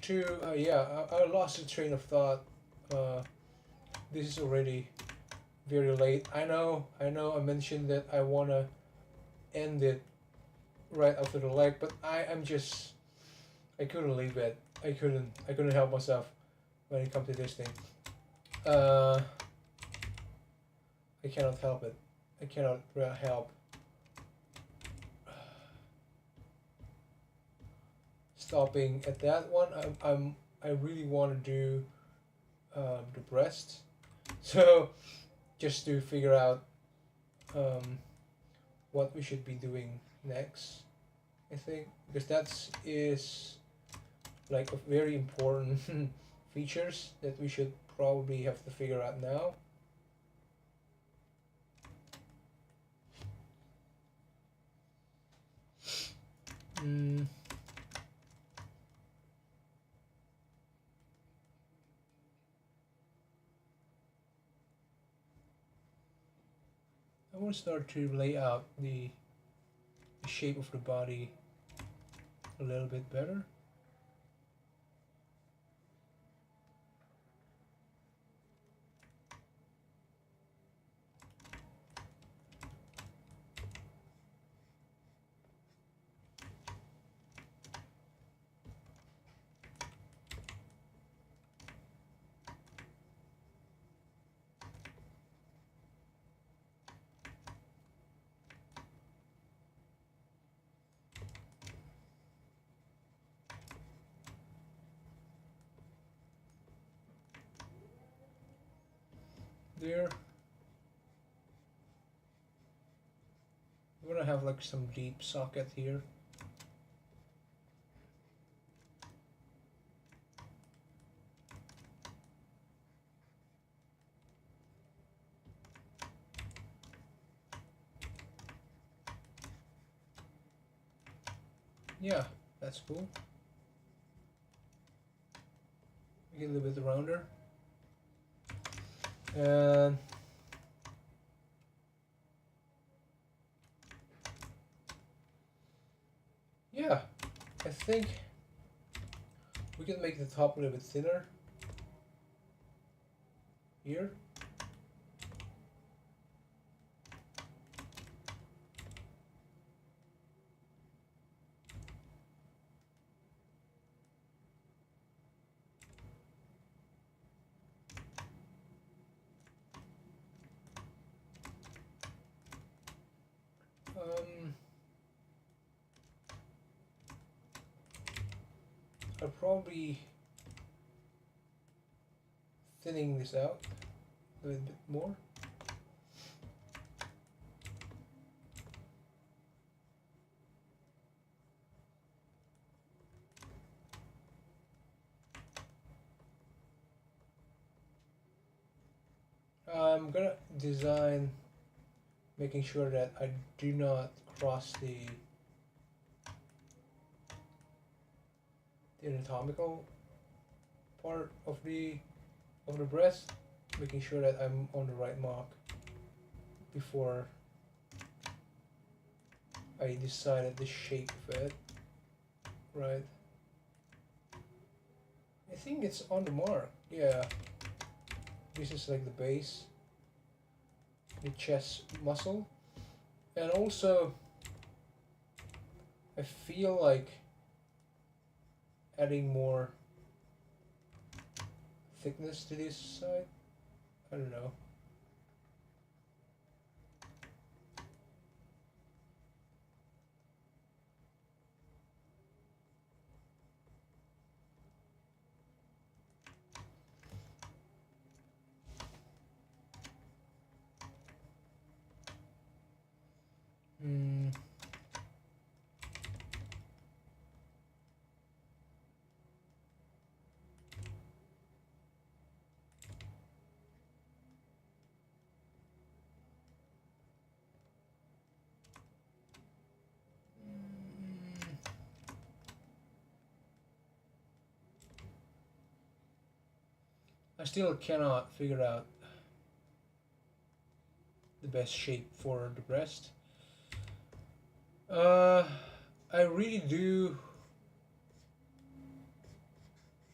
A: to yeah, I lost the train of thought. Uh, this is already very late. I know. I mentioned that I wanna end it right after the leg, but I'm just I couldn't leave it. I couldn't help myself when it comes to this thing. Uh, I cannot help it. I cannot help stopping at that one. I really want to do the breast, so just to figure out um, what we should be doing next. I think because that's is like a very important features that we should probably have to figure out now. Mm, I want to start to lay out the shape of the body a little bit better. There, we're gonna have like some deep socket here. Yeah, that's cool. Make it a little bit rounder. And yeah, I think we can make the top a little bit thinner here. Um, I'll probably thinning this out a little bit more. I'm gonna design making sure that I do not cross the anatomical part of the breast, making sure that I'm on the right mark before I decided the shape of it. Right. I think it's on the mark. Yeah. This is like the base, the chest muscle. And also, I feel like adding more thickness to this side. I don't know. Hmm. I still cannot figure out the best shape for the breast. Uh, I really do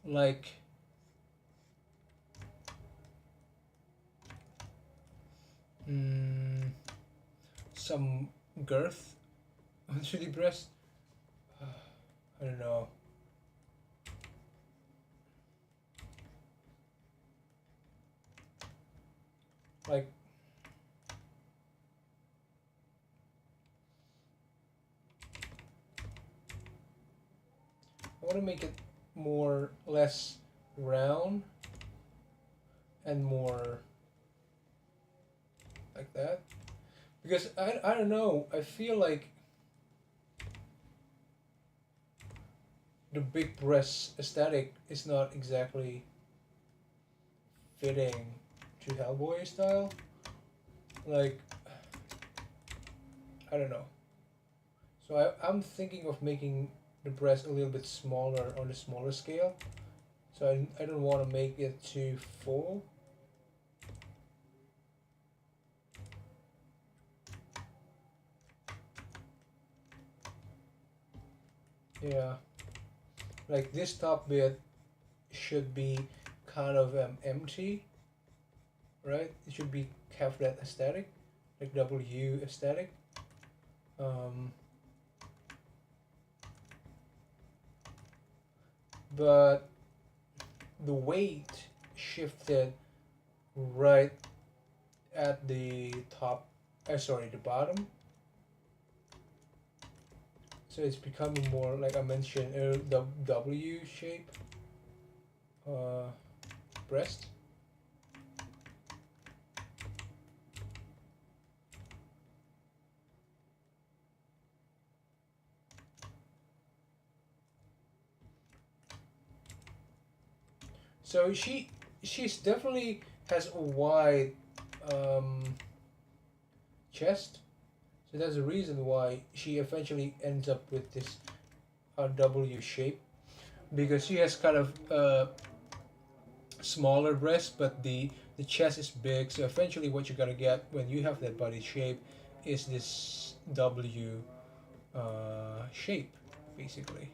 A: like mm, some girth onto the breast. I don't know. Like I want to make it more less round and more like that because I don't know. I feel like the big breast aesthetic is not exactly fitting to Hellboy style. Like I don't know. So I'm thinking of making the breast a little bit smaller on the smaller scale. So I don't want to make it too full. Yeah, like this top bit should be kind of empty, right? It should be have that aesthetic, like W aesthetic. Um, but the weight shifted right at the top. Sorry, the bottom. So it's becoming more like I mentioned, the W shape uh, breast. So she's definitely has a wide um, chest. So that's the reason why she eventually ends up with this W shape because she has kind of smaller breast, but the chest is big. So eventually, what you're gonna get when you have that body shape is this W shape, basically.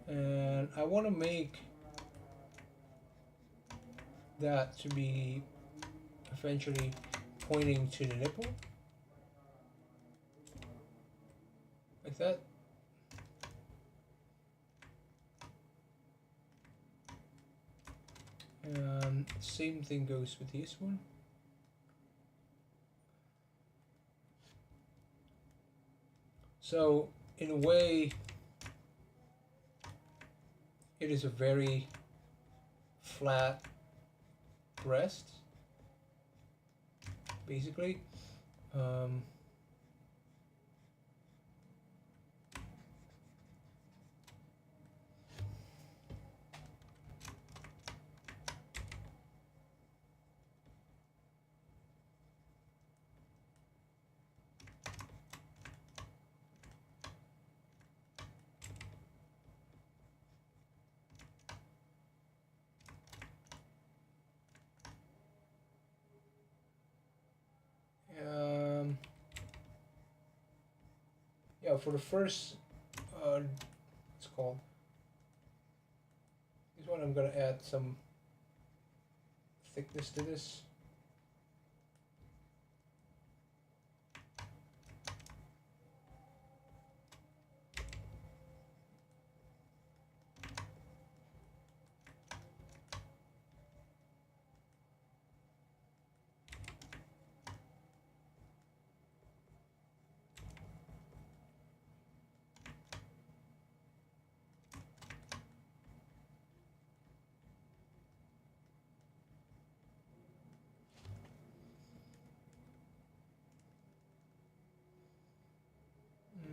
A: And I want to make that to be eventually pointing to the nipple, like that. And same thing goes with this one. So in a way, it is a very flat breast, basically. Um, um, yeah, for the first, it's called this one. I'm gonna add some thickness to this.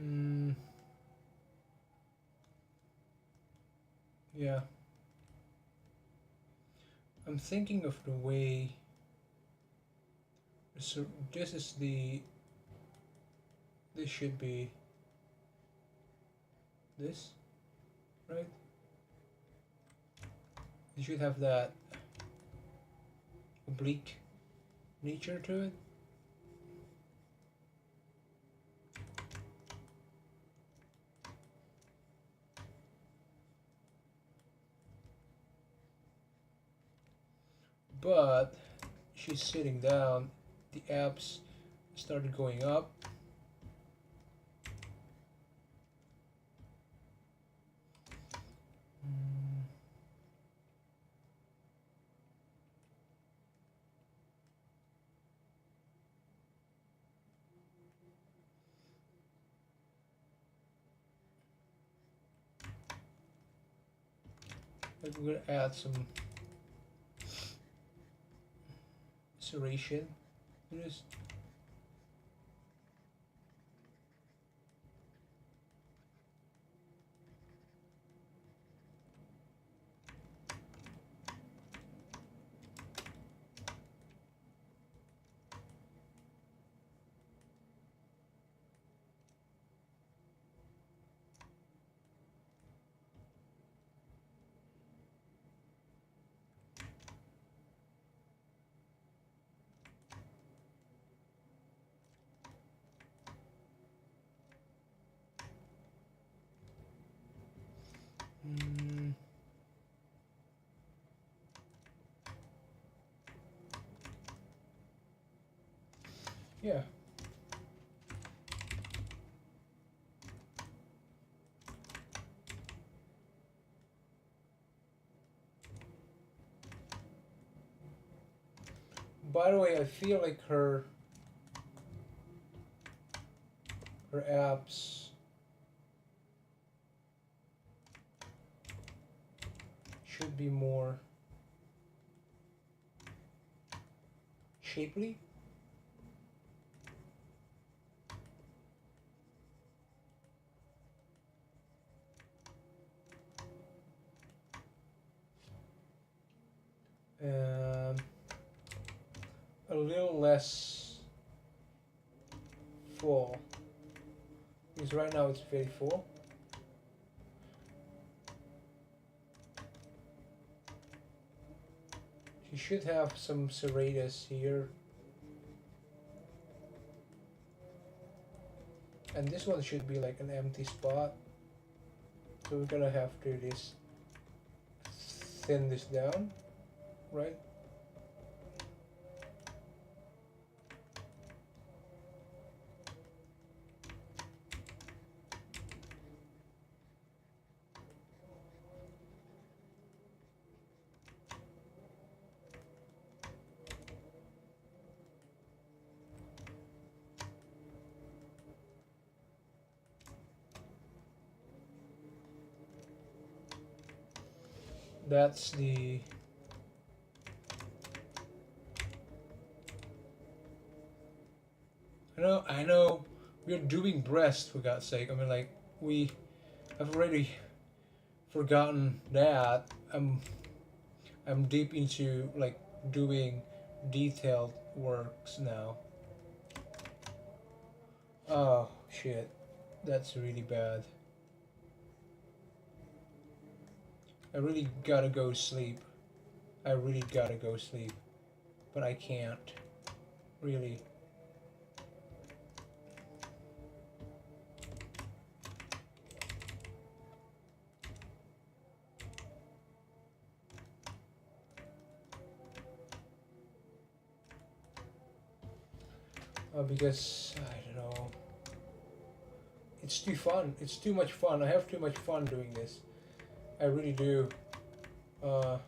A: Mm, yeah, I'm thinking of the way. So this is the. This should be this, right? You should have that bleak nature to it. But she's sitting down, the apps started going up. Maybe we're gonna add some serration to this. Mm, yeah. By the way, I feel like her apps should be more shapely. Um, a little less full. Because right now it's very full. She should have some serratus here. And this one should be like an empty spot. So we're gonna have to thin this down, right? That's the I know we're doing breast for God's sake. I mean like we have already forgotten that. I'm deep into like doing detailed works now. Oh shit. That's really bad. I really gotta go sleep. I really gotta go sleep. But I can't. Really. Because I don't know. It's too fun. It's too much fun. I have too much fun doing this. I really do. Uh,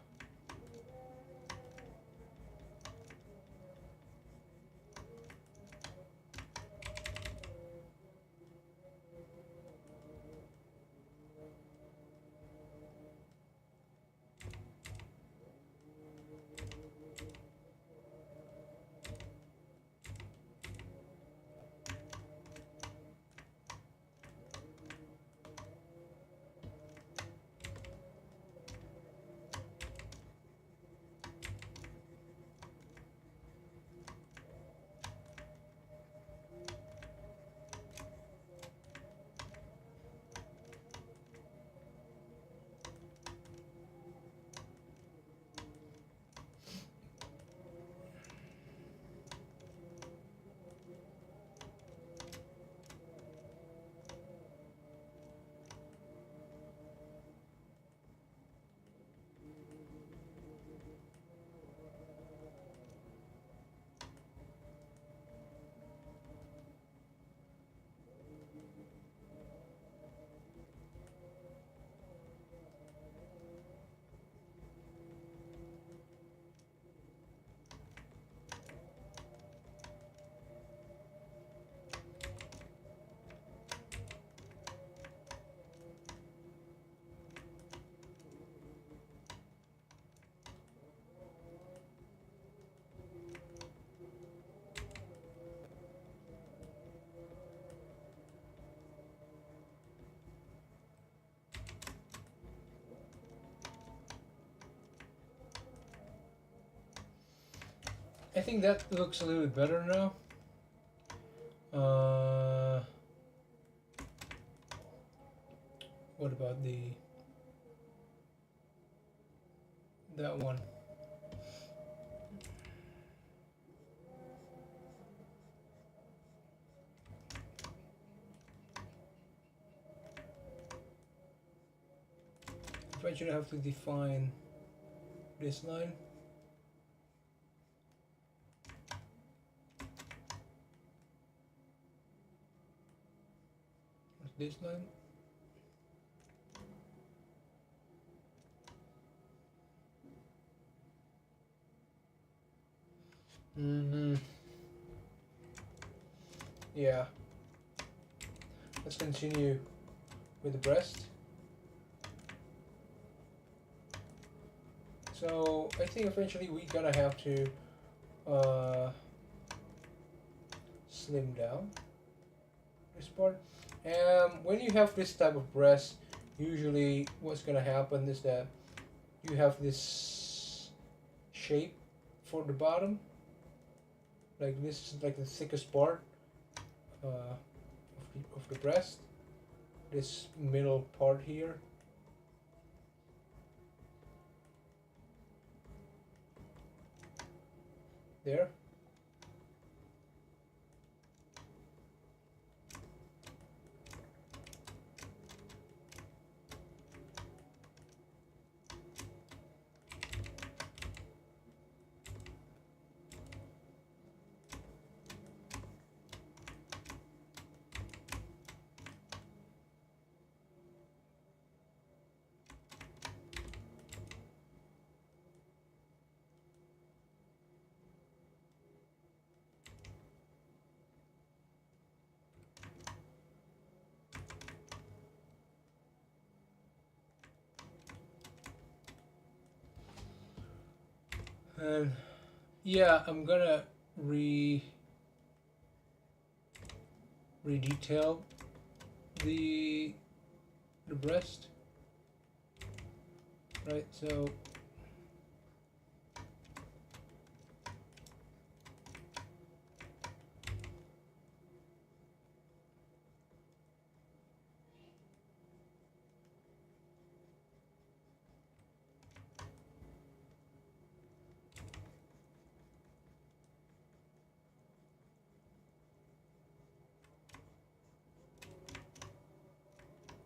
A: I think that looks a little bit better now. What about that one? Eventually I have to define this line. This line. Yeah. Let's continue with the breast. So I think eventually we're gonna have to slim down this part. And when you have this type of breast, usually what's gonna happen is that you have this shape for the bottom. Like this is like the thickest part of the breast. This middle part here. There. And yeah, I'm gonna redetail the breast, right? So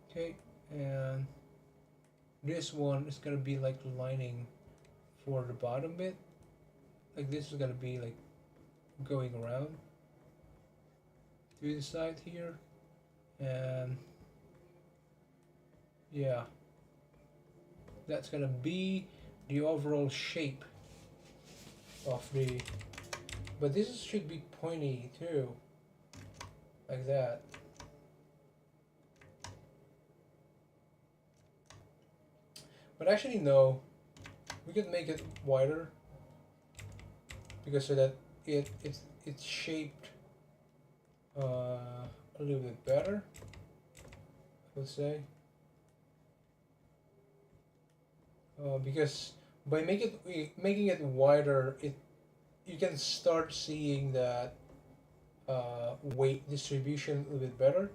A: okay, and this one is gonna be like lining for the bottom bit. Like this is gonna be like going around to the side here, and yeah, that's gonna be the overall shape of the. But this should be pointy too, like that. But actually no, we could make it wider because so that it's shaped a little bit better, I would say. Because by making it wider, you can start seeing that weight distribution a little bit better,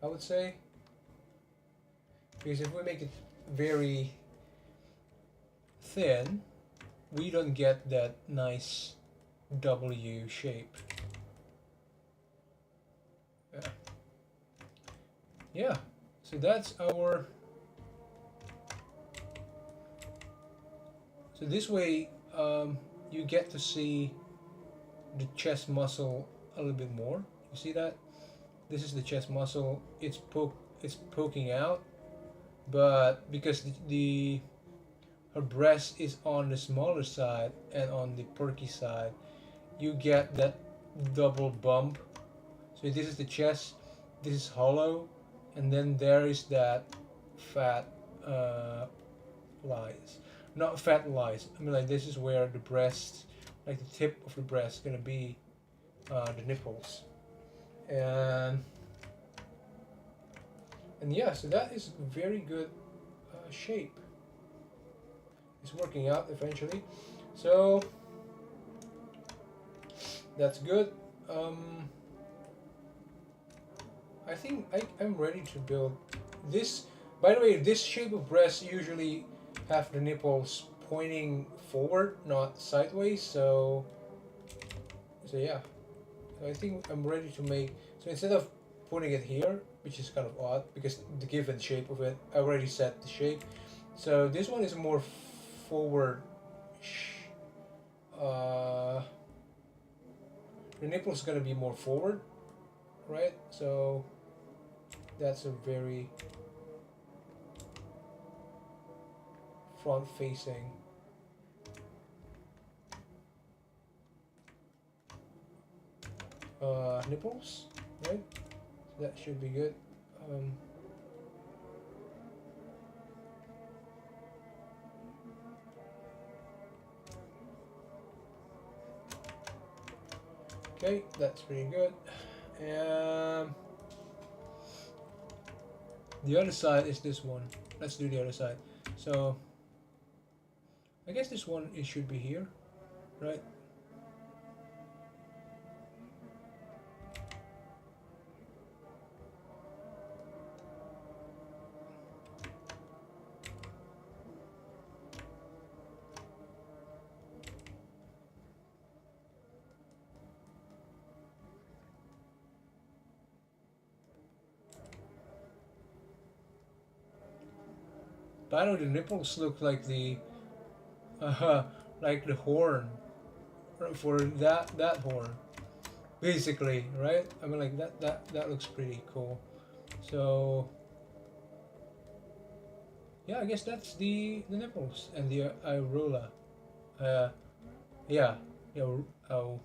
A: I would say. Because if we make it very thin, we don't get that nice W shape. Yeah. Yeah. So that's our. So this way, you get to see the chest muscle a little bit more. You see that? This is the chest muscle. It's poking out, but because her breast is on the smaller side and on the perky side, you get that double bump. So this is the chest, this is hollow, and then there is that fat lies. Not fat lies. I mean, like this is where the breast, like the tip of the breast, is gonna be the nipples, and yeah. So that is very good shape. It's working out eventually. So That's good. I think I'm ready to build this. By the way, this shape of breast usually have the nipples pointing forward, not sideways. So yeah. So I think I'm ready to make. So instead of putting it here, which is kind of odd because the given shape of it, I already set the shape. So this one is more forward. Uh, the nipple is gonna be more forward, right? So that's a very front facing. Nipples, right? So that should be good. Okay, that's pretty good. The other side is this one. Let's do the other side. So I guess this one it should be here, right? By the way, the nipples look uh, like the horn for that horn, basically, right? I mean, like that looks pretty cool. So yeah, I guess that's the nipples and the areola. Uh, yeah, yeah. Oh,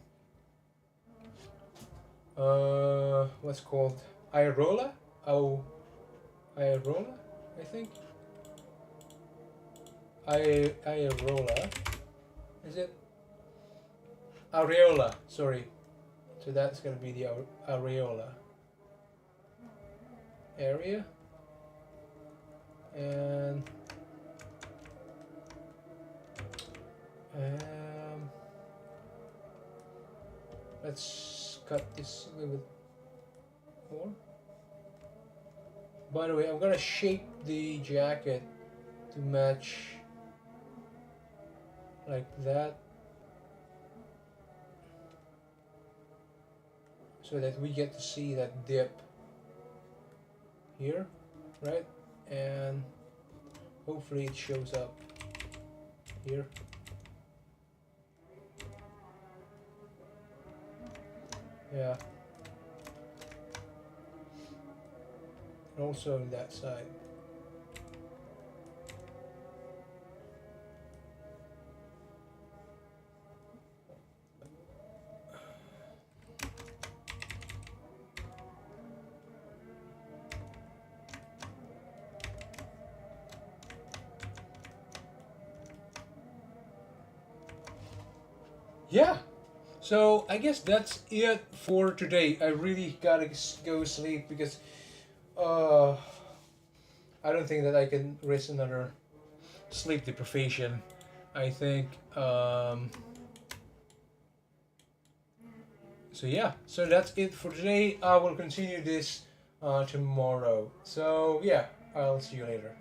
A: what's called areola? Oh, areola, I think. Areola, is it? Areola, sorry. So that's gonna be the areola area, and um, let's cut this a little bit more. By the way, I'm gonna shape the jacket to match like that, so that we get to see that dip here, right? And hopefully it shows up here. Yeah. And also on that side. Yeah. So I guess that's it for today. I really gotta go sleep because uh, I don't think that I can risk another sleep deprivation. I think so. Yeah. So that's it for today. I will continue this tomorrow. So yeah, I'll see you later.